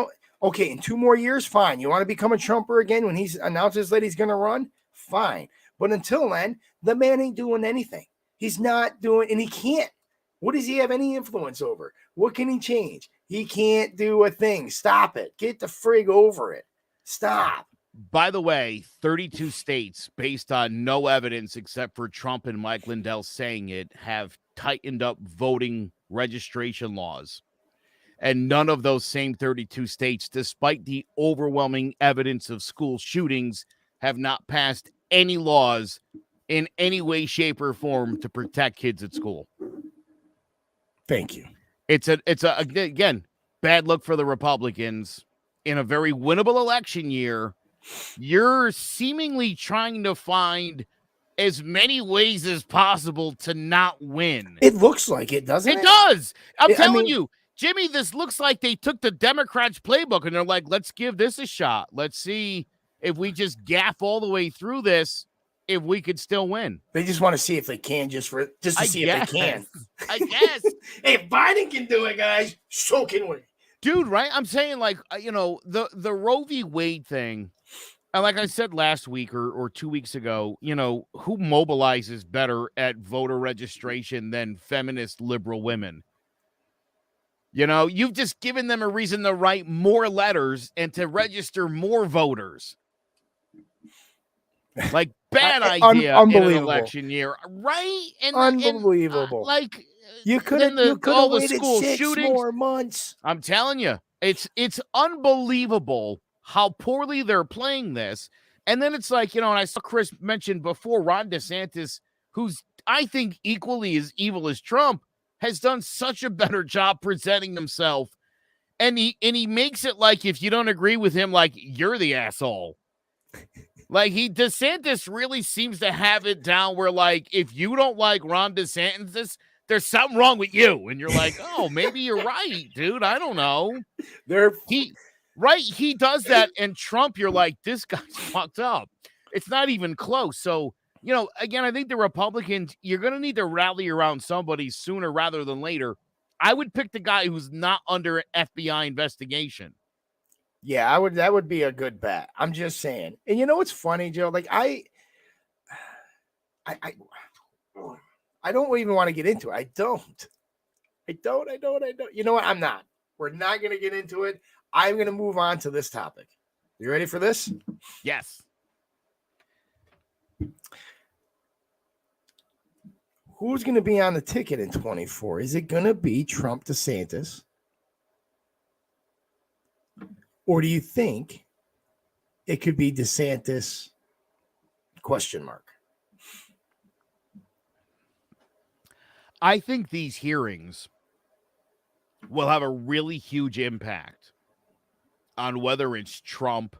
Okay, in 2 more years, fine. You want to become a Trumper again when he announces that he's going to run? Fine. But until then, the man ain't doing anything. He's not doing, and he can't. What does he have any influence over? What can he change? He can't do a thing. Stop it. Get the frig over it. Stop. By the way, 32 states, based on no evidence except for Trump and Mike Lindell saying it, have tightened up voting registration laws. And none of those same 32 states, despite the overwhelming evidence of school shootings, have not passed any laws in any way, shape, or form to protect kids at school. Thank you. It's again, bad luck for the Republicans. In a very winnable election year, you're seemingly trying to find as many ways as possible to not win. It looks like it, doesn't it? It does. I'm telling you, Jimmy, this looks like they took the Democrats' playbook and they're like, let's give this a shot. Let's see if we just gaff all the way through this. if we could still win. They just want to see if they can, just to see if they can. I guess. Hey, if Biden can do it, guys, so can we. Dude, right? I'm saying, like, the Roe v. Wade thing, and like I said last week or 2 weeks ago, who mobilizes better at voter registration than feminist liberal women? You've just given them a reason to write more letters and to register more voters. Like, bad idea in an election year, right? And unbelievable. You could have waited school 6 shootings, more months. I'm telling you, it's unbelievable how poorly they're playing this. And then it's like, and I saw Chris mention before, Ron DeSantis, who's I think equally as evil as Trump, has done such a better job presenting himself. And he makes it like, if you don't agree with him, like, you're the asshole. Like, DeSantis really seems to have it down where, like, if you don't like Ron DeSantis, there's something wrong with you. And you're like, oh, maybe you're right, dude. I don't know. He does that. And Trump, you're like, this guy's fucked up. It's not even close. So, again, I think the Republicans, you're going to need to rally around somebody sooner rather than later. I would pick the guy who's not under FBI investigation. Yeah, that would be a good bet. I'm just saying. And you know what's funny, Joe? Like, I don't even want to get into it. I don't. You know what? I'm not. We're not going to get into it. I'm going to move on to this topic. You ready for this? Yes. Who's going to be on the ticket in 24? Is it going to be Trump DeSantis? Or do you think it could be DeSantis? ? I think these hearings will have a really huge impact on whether it's Trump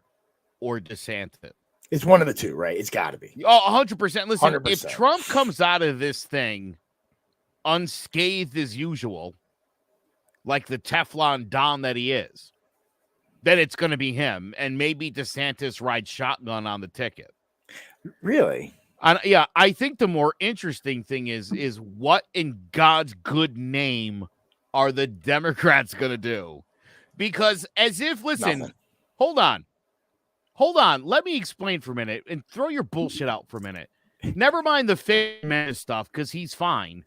or DeSantis. It's one of the two, right? It's got to be. Oh, 100%. Listen, 100%. If Trump comes out of this thing unscathed as usual, like the Teflon Don that he is, then it's going to be him. And maybe DeSantis rides shotgun on the ticket. Really? Yeah, I think the more interesting thing is what in God's good name are the Democrats going to do? Because listen, hold on. Let me explain for a minute and throw your bullshit out for a minute. Never mind the famous stuff, because he's fine.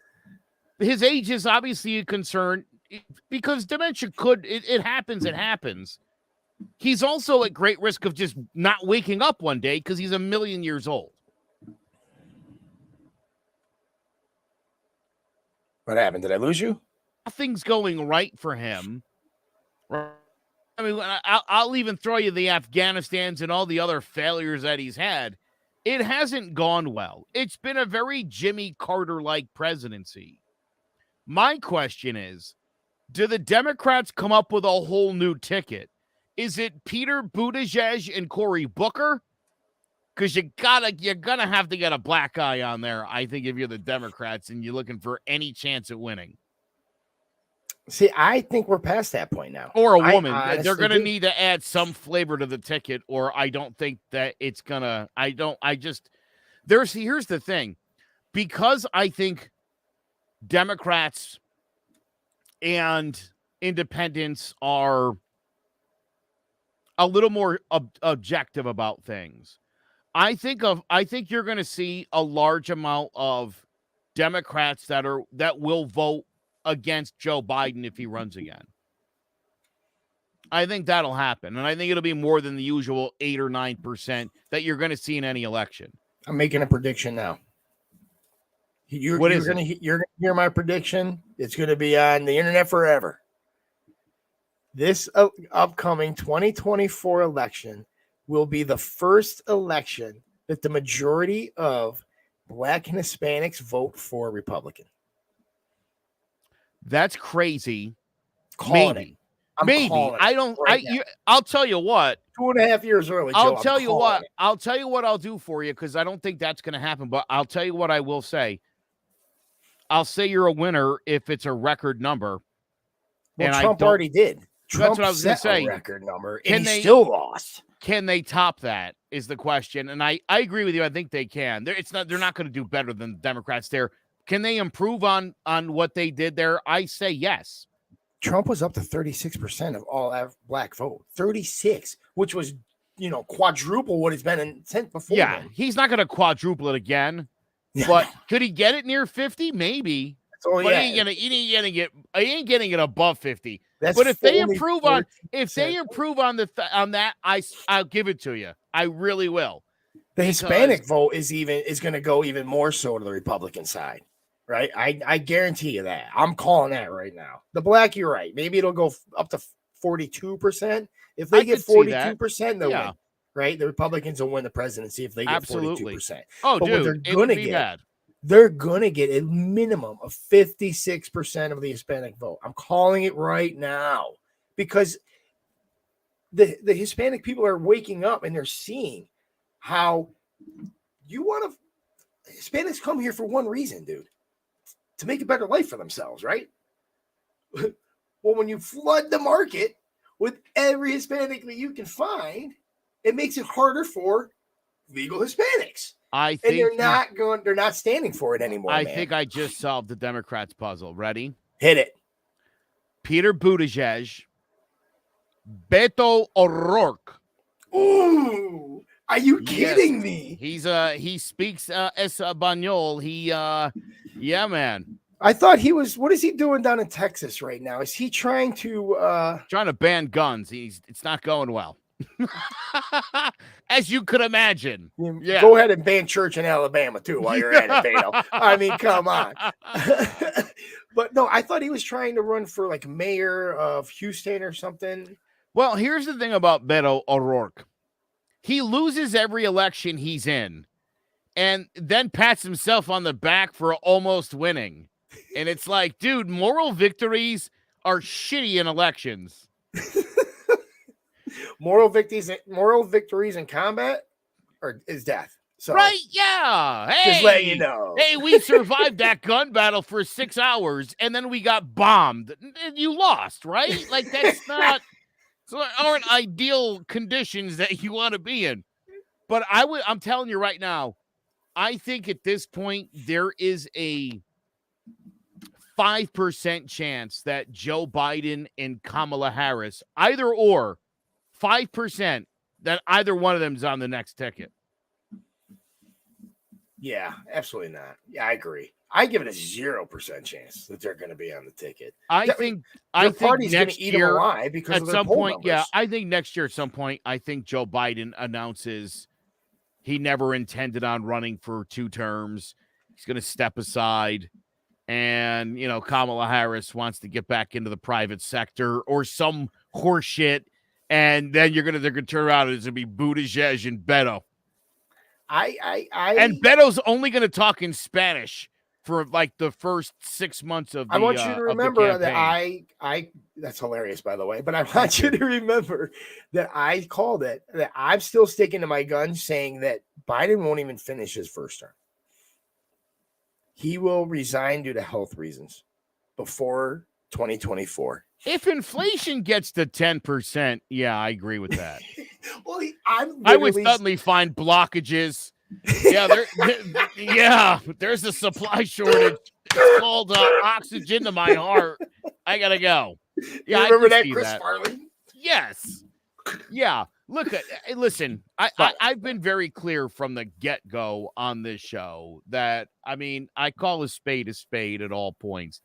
His age is obviously a concern because dementia it happens. He's also at great risk of just not waking up one day because he's 1,000,000 years old. What happened? Did I lose you? Nothing's going right for him. I mean, I'll even throw you the Afghanistans and all the other failures that he's had. It hasn't gone well. It's been a very Jimmy Carter-like presidency. My question is, do the Democrats come up with a whole new ticket? Is it Peter Buttigieg and Cory Booker? Because you're gonna have to get a black guy on there, I think, if you're the Democrats and you're looking for any chance at winning. See, I think we're past that point now. Or a woman. They're going to need to add some flavor to the ticket, or I don't think that it's going to, here's the thing. Because I think Democrats and independents are a little more objective about things. I think you're going to see a large amount of Democrats that will vote against Joe Biden if he runs again. I think that'll happen. And I think it'll be more than the usual 8 or 9% that you're going to see in any election. I'm making a prediction now. You're going to hear my prediction. It's going to be on the internet forever. This upcoming 2024 election will be the first election that the majority of Black and Hispanics vote for a Republican. That's crazy. Maybe. I'll tell you what. 2.5 years early, Joe. I'll tell you what I'll do for you, because I don't think that's going to happen. But I'll tell you what I will say. I'll say you're a winner if it's a record number. Well, Trump already did. That's what I was going to say. A record number, and he still lost. can they top that is the question. And I agree with you. I think they can. They're not going to do better than the Democrats there. Can they improve on what they did there? I say yes. Trump was up to 36% of all black vote. 36, which was, quadruple what it's been since before. Yeah, then. he's not going to quadruple it again. Yeah. But could he get it near 50? Maybe. Oh, but yeah. he ain't getting it above 50. That's but if they only improve 14%. on that, I'll give it to you. I really will. The Hispanic vote is going to go even more so to the Republican side, right? I guarantee you that. I'm calling that right now. The black, you're right. Maybe it'll go up to 42%. If they get 42%, they'll win. Right? The Republicans will win the presidency if they get 42%. Oh, but dude, they're going to get bad. They're going to get a minimum of 56% of the Hispanic vote. I'm calling it right now because the Hispanic people are waking up and they're seeing how Hispanics come here for one reason, dude, to make a better life for themselves, right? Well, when you flood the market with every Hispanic that you can find, it makes it harder for legal Hispanics. I think they're not standing for it anymore. I think I just solved the Democrats' puzzle. Ready? Hit it. Peter Buttigieg, Beto O'Rourke. Ooh, are you kidding me? He speaks Espanol. Yeah, man. I thought he was. What is he doing down in Texas right now? Is he trying to ban guns? It's not going well. As you could imagine. Yeah. Go ahead and ban church in Alabama too while you're at it, Beto. I mean, come on. But no, I thought he was trying to run for like mayor of Houston or something. Well, here's the thing about Beto O'Rourke. He loses every election he's in and then pats himself on the back for almost winning. And it's like, dude, moral victories are shitty in elections. Moral victories in combat is death. So right, yeah. Hey, just letting you know. Hey, we survived that gun battle for 6 hours, and then we got bombed. And you lost, right? Like that's aren't ideal conditions that you want to be in. But I'm telling you right now, I think at this point there is a 5% chance that Joe Biden and Kamala Harris, either or, 5% that either one of them is on the next ticket. Yeah, absolutely not. Yeah, I agree. I give it a 0% chance that they're going to be on the ticket. I think next year alive because at some point, numbers. Yeah, I think next year at some point, I think Joe Biden announces he never intended on running for 2 terms. He's going to step aside. And, Kamala Harris wants to get back into the private sector or some horse shit. And then they're gonna turn around and it's gonna be Buttigieg and Beto. And Beto's only gonna talk in Spanish for like the first 6 months of the I want you to remember that that's hilarious, by the way, but I want you to remember that I called it, that I'm still sticking to my guns saying that Biden won't even finish his first term. He will resign due to health reasons before 2024. If inflation gets to 10%, yeah, I agree with that. Well, I would suddenly find blockages. Yeah, there's a supply shortage. It's called oxygen to my heart. I gotta go. Yeah, you remember that, Chris Farley? Yes. Yeah. Listen. I've been very clear from the get-go on this show that I call a spade at all points.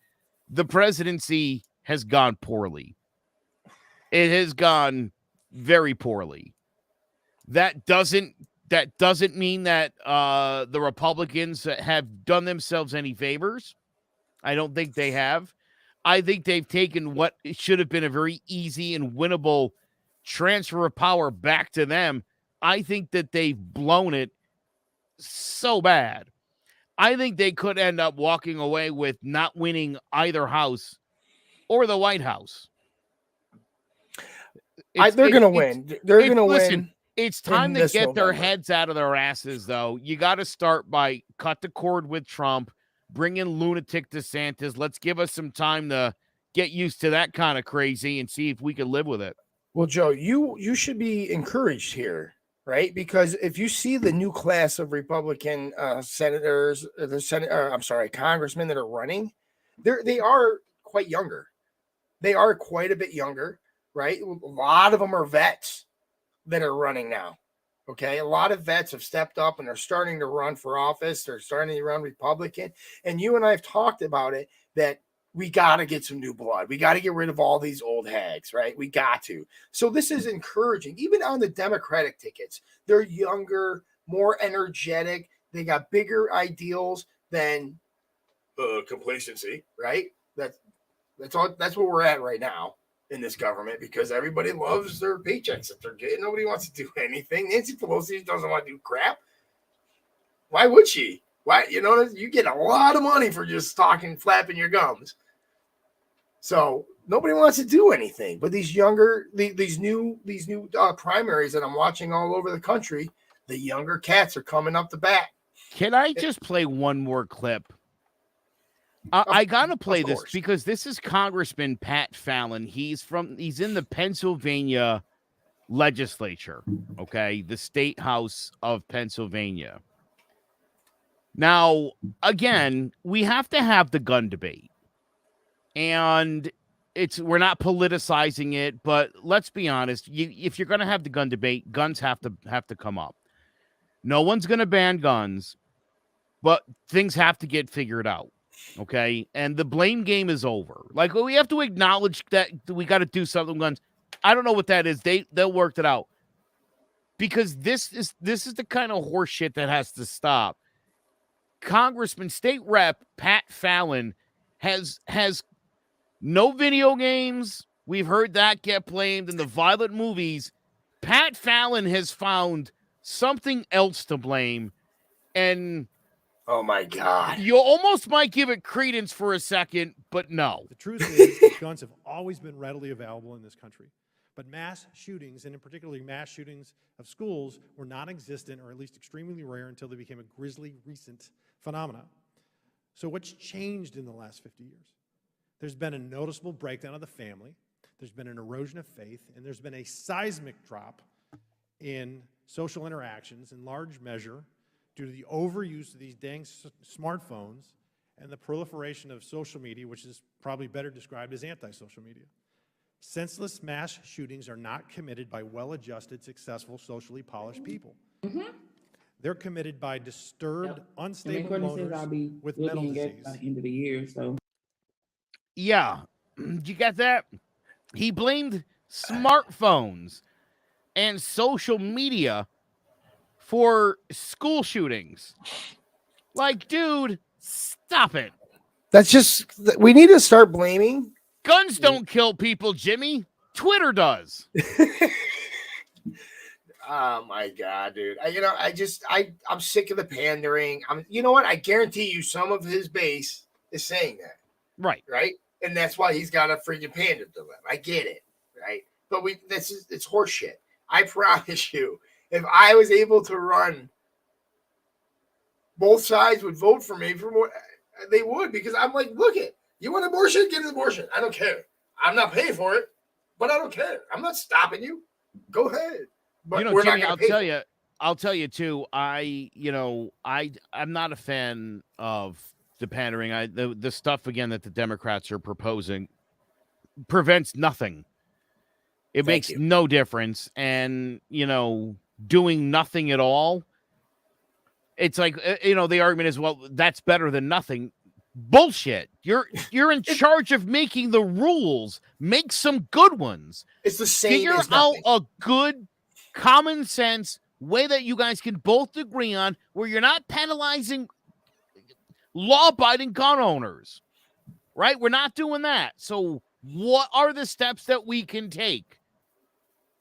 The presidency has gone poorly. It has gone very poorly. That doesn't mean that the Republicans have done themselves any favors. I don't think they have. I think they've taken what should have been a very easy and winnable transfer of power back to them. I think that they've blown it so bad. I think they could end up walking away with not winning either house or the White House. They're going to win. They're going to win. It's time to get their heads out of their asses, though. You got to start by cut the cord with Trump, bring in lunatic DeSantis. Let's give us some time to get used to that kind of crazy and see if we can live with it. Well, Joe, you should be encouraged here, right? Because if you see the new class of Republican senators, congressmen that are running, they are quite younger. They are quite a bit younger, right? A lot of them are vets that are running now. Okay, a lot of vets have stepped up and are starting to run for office. They're starting to run Republican, and you and I have talked about it that we got to get some new blood. We got to get rid of all these old hags, right? We got to. So this is encouraging. Even on the Democratic tickets, they're younger, more energetic. They got bigger ideals than complacency, right? That's what we're at right now in this government, because everybody loves their paychecks that they're getting. Nobody wants to do anything. Nancy Pelosi doesn't want to do crap. Why would she? Why? You get a lot of money for just talking, flapping your gums. So nobody wants to do anything. But these new primaries that I'm watching all over the country, the younger cats are coming up the bat. Can I just play one more clip? I gotta play this because this is Congressman Pat Fallon. He's in the Pennsylvania legislature, okay, the state house of Pennsylvania. Now, again, we have to have the gun debate, and we're not politicizing it, but let's be honest. If you're gonna have the gun debate, guns have to come up. No one's gonna ban guns, but things have to get figured out. Okay, and the blame game is over. Like, we have to acknowledge that we got to do something. Guns, I don't know what that is. They'll work it out, because this is the kind of horse shit that has to stop. Congressman, State Rep Pat Fallon has no video games. We've heard that get blamed in the violent movies. Pat Fallon has found something else to blame, and oh my God. You almost might give it credence for a second, but no. The truth is that guns have always been readily available in this country. But mass shootings, and in particular mass shootings of schools, were non-existent, or at least extremely rare, until they became a grisly recent phenomenon. So what's changed in the last 50 years? There's been a noticeable breakdown of the family. There's been an erosion of faith, and there's been a seismic drop in social interactions, in large measure, due to the overuse of these dang smartphones and the proliferation of social media, which is probably better described as anti-social media. Senseless mass shootings are not committed by well-adjusted, successful, socially polished people. Mm-hmm. They're committed by disturbed, unstable loners with mental disease. By the end of the year, so. Yeah, you got that? He blamed smartphones and social media for school shootings. Like, dude, stop it. We need to start blaming. Guns don't kill people, Jimmy. Twitter does. Oh my God, dude. I'm sick of the pandering. You know what? I guarantee you some of his base is saying that. Right. Right? And that's why he's got a freaking pander to them. I get it. Right? But it's horseshit. I promise you. If I was able to run, both sides would vote for me for more. They would, because I'm like, look it. You want abortion? Get an abortion. I don't care. I'm not paying for it, but I don't care. I'm not stopping you. Go ahead. But Jimmy, I'll tell you too. I'm not a fan of the pandering. The stuff again that the Democrats are proposing prevents nothing. It makes no difference, and doing nothing at all. It's like, the argument is, well, that's better than nothing. Bullshit. You're in charge of making the rules. Make some good ones. It's the same. Figure out a good common sense way that you guys can both agree on, where you're not penalizing law-abiding gun owners. Right? We're not doing that. So what are the steps that we can take?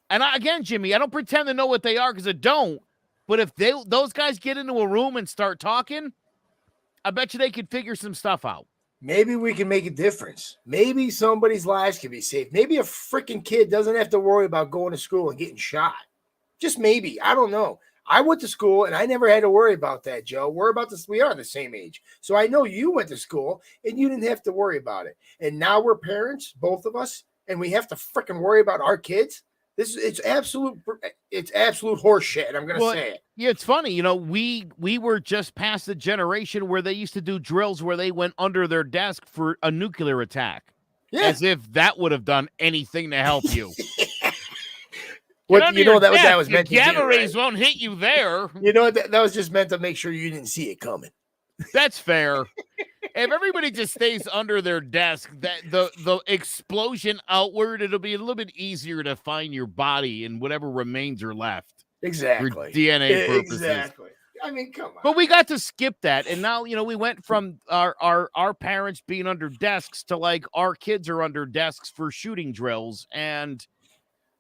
And again, Jimmy, I don't pretend to know what they are, because I don't. But if those guys get into a room and start talking, I bet you they could figure some stuff out. Maybe we can make a difference. Maybe somebody's lives can be saved. Maybe a freaking kid doesn't have to worry about going to school and getting shot. Just maybe. I don't know. I went to school and I never had to worry about that, Joe. We're about this. We are the same age. So I know you went to school and you didn't have to worry about it. And now we're parents, both of us, and we have to freaking worry about our kids. It's absolute horse shit. I'm going to say it. Yeah, it's funny. We were just past the generation where they used to do drills where they went under their desk for a nuclear attack. Yeah. As if that would have done anything to help you. What that was meant to do. Gamma rays won't hit you there. You know what? That was just meant to make sure you didn't see it coming. That's fair. If everybody just stays under their desk, that the explosion outward, it'll be a little bit easier to find your body and whatever remains are left. Exactly. For DNA purposes. Exactly. I mean, come on. But we got to skip that, and now we went from our parents being under desks to like our kids are under desks for shooting drills, and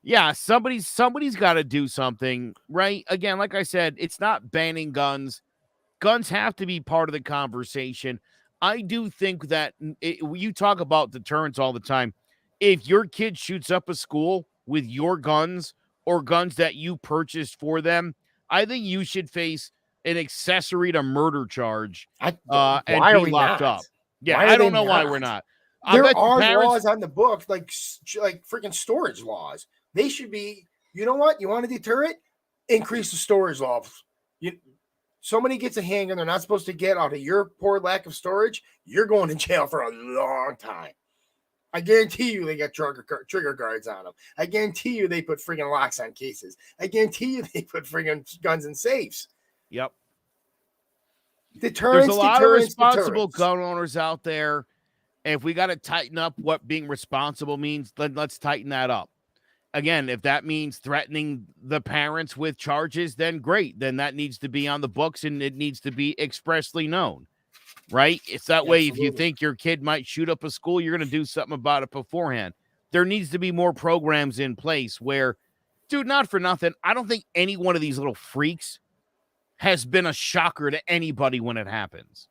yeah, somebody's got to do something, right? Again, like I said, it's not banning guns. Guns have to be part of the conversation. I do think that you talk about deterrence all the time. If your kid shoots up a school with your guns or guns that you purchased for them, I think you should face an accessory to murder charge and be locked up. Yeah, I don't know why we're not. There are laws on the books, like freaking storage laws. They should be, you know what? You want to deter it? Increase the storage laws. Somebody gets a handgun they're not supposed to get out of your poor lack of storage, you're going to jail for a long time. I guarantee you they got trigger guards on them. I guarantee you they put friggin' locks on cases. I guarantee you they put friggin' guns in safes. Yep. Deterrence, there's a lot of responsible gun owners out there. And if we got to tighten up what being responsible means, then let's tighten that up. Again, if that means threatening the parents with charges, then great. Then that needs to be on the books and it needs to be expressly known, right? It's that way. If you think your kid might shoot up a school, you're going to do something about it beforehand. There needs to be more programs in place where, dude, not for nothing, I don't think any one of these little freaks has been a shocker to anybody when it happens.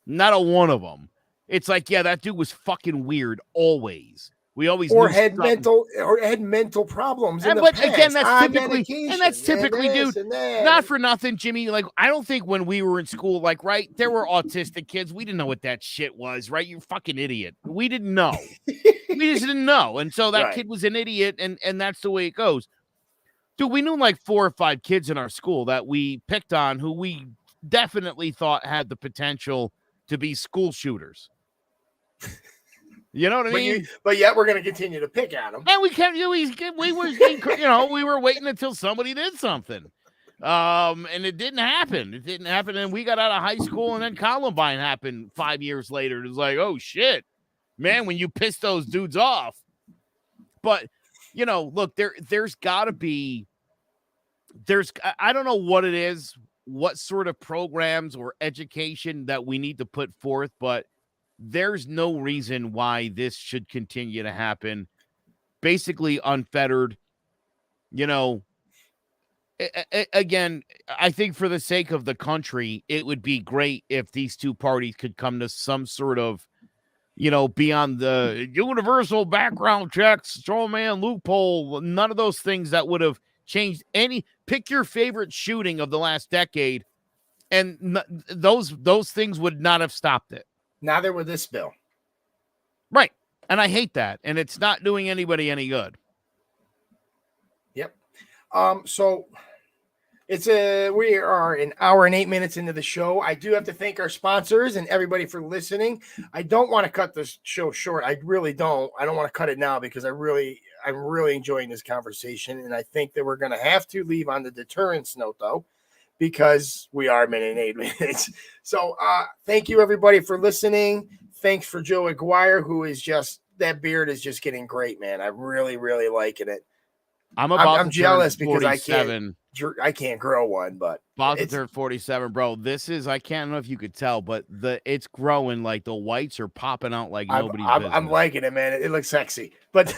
Not a one of them. It's like, yeah, that dude was fucking weird always. We always had mental problems. But again, that's typically, dude. Not for nothing, Jimmy. Like, I don't think when we were in school, like, right, there were autistic kids. We didn't know what that shit was, right? You're fucking idiot. We didn't know. We just didn't know, and so that kid was an idiot, and that's the way it goes. Dude, we knew like 4 or 5 kids in our school that we picked on who we definitely thought had the potential to be school shooters. You know what I mean? But yet we're going to continue to pick at them. And we kept, we were waiting until somebody did something. And it didn't happen. And we got out of high school, and then Columbine happened 5 years later. It was like, oh shit, man, when you piss those dudes off. But, look, there's gotta be, I don't know what it is, what sort of programs or education that we need to put forth, but there's no reason why this should continue to happen. Basically unfettered, again, I think for the sake of the country, it would be great if these two parties could come to some sort of, beyond the universal background checks, straw man loophole, none of those things that would have changed pick your favorite shooting of the last decade. And those things would not have stopped it. Neither with this bill. Right. And I hate that. And it's not doing anybody any good. Yep. So we are an hour and 8 minutes into the show. I do have to thank our sponsors and everybody for listening. I don't want to cut this show short. I really don't. I don't want to cut it now because I'm really enjoying this conversation. And I think that we're going to have to leave on the deterrence note, though, because we are a minute and 8 minutes. So thank you, everybody, for listening. Thanks for Joe Aguirre, who is just, that beard is just getting great, man. I'm really, really liking it. I'm jealous because I can't grow one, but about to turn 47, bro. This is, I can't know if you could tell, but it's growing, like the whites are popping out like nobody's business. I'm liking it, man. It looks sexy. But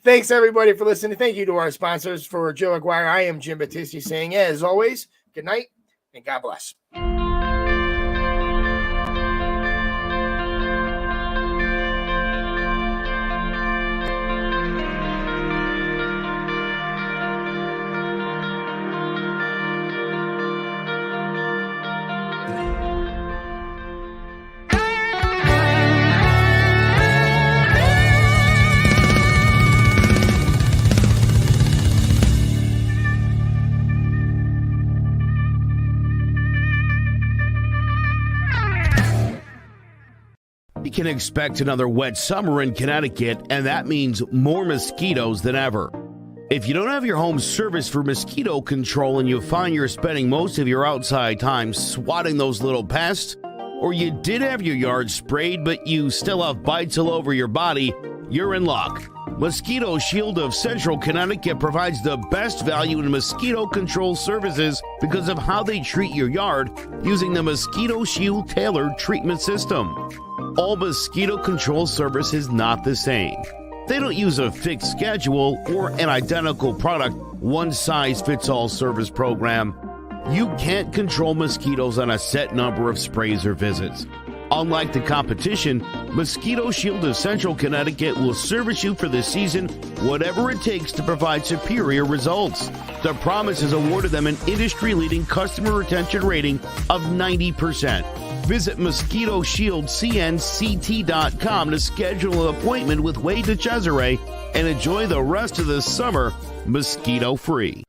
thanks, everybody, for listening. Thank you to our sponsors. For Joe Aguirre, I am Jim Battisti saying, as always, good night and God bless. can expect another wet summer in Connecticut, and that means more mosquitoes than ever. If you don't have your home serviced for mosquito control and you find you're spending most of your outside time swatting those little pests, or you did have your yard sprayed but you still have bites all over your body, you're in luck. Mosquito Shield of Central Connecticut provides the best value in mosquito control services because of how they treat your yard using the Mosquito Shield tailored treatment system. All mosquito control service is not the same. They don't use a fixed schedule or an identical product, one-size-fits-all service program. You can't control mosquitoes on a set number of sprays or visits. Unlike the competition, Mosquito Shield of Central Connecticut will service you for the season, whatever it takes to provide superior results. The promise has awarded them an industry-leading customer retention rating of 90%. Visit MosquitoShieldCNCT.com to schedule an appointment with Wade DeCesare and enjoy the rest of the summer mosquito-free.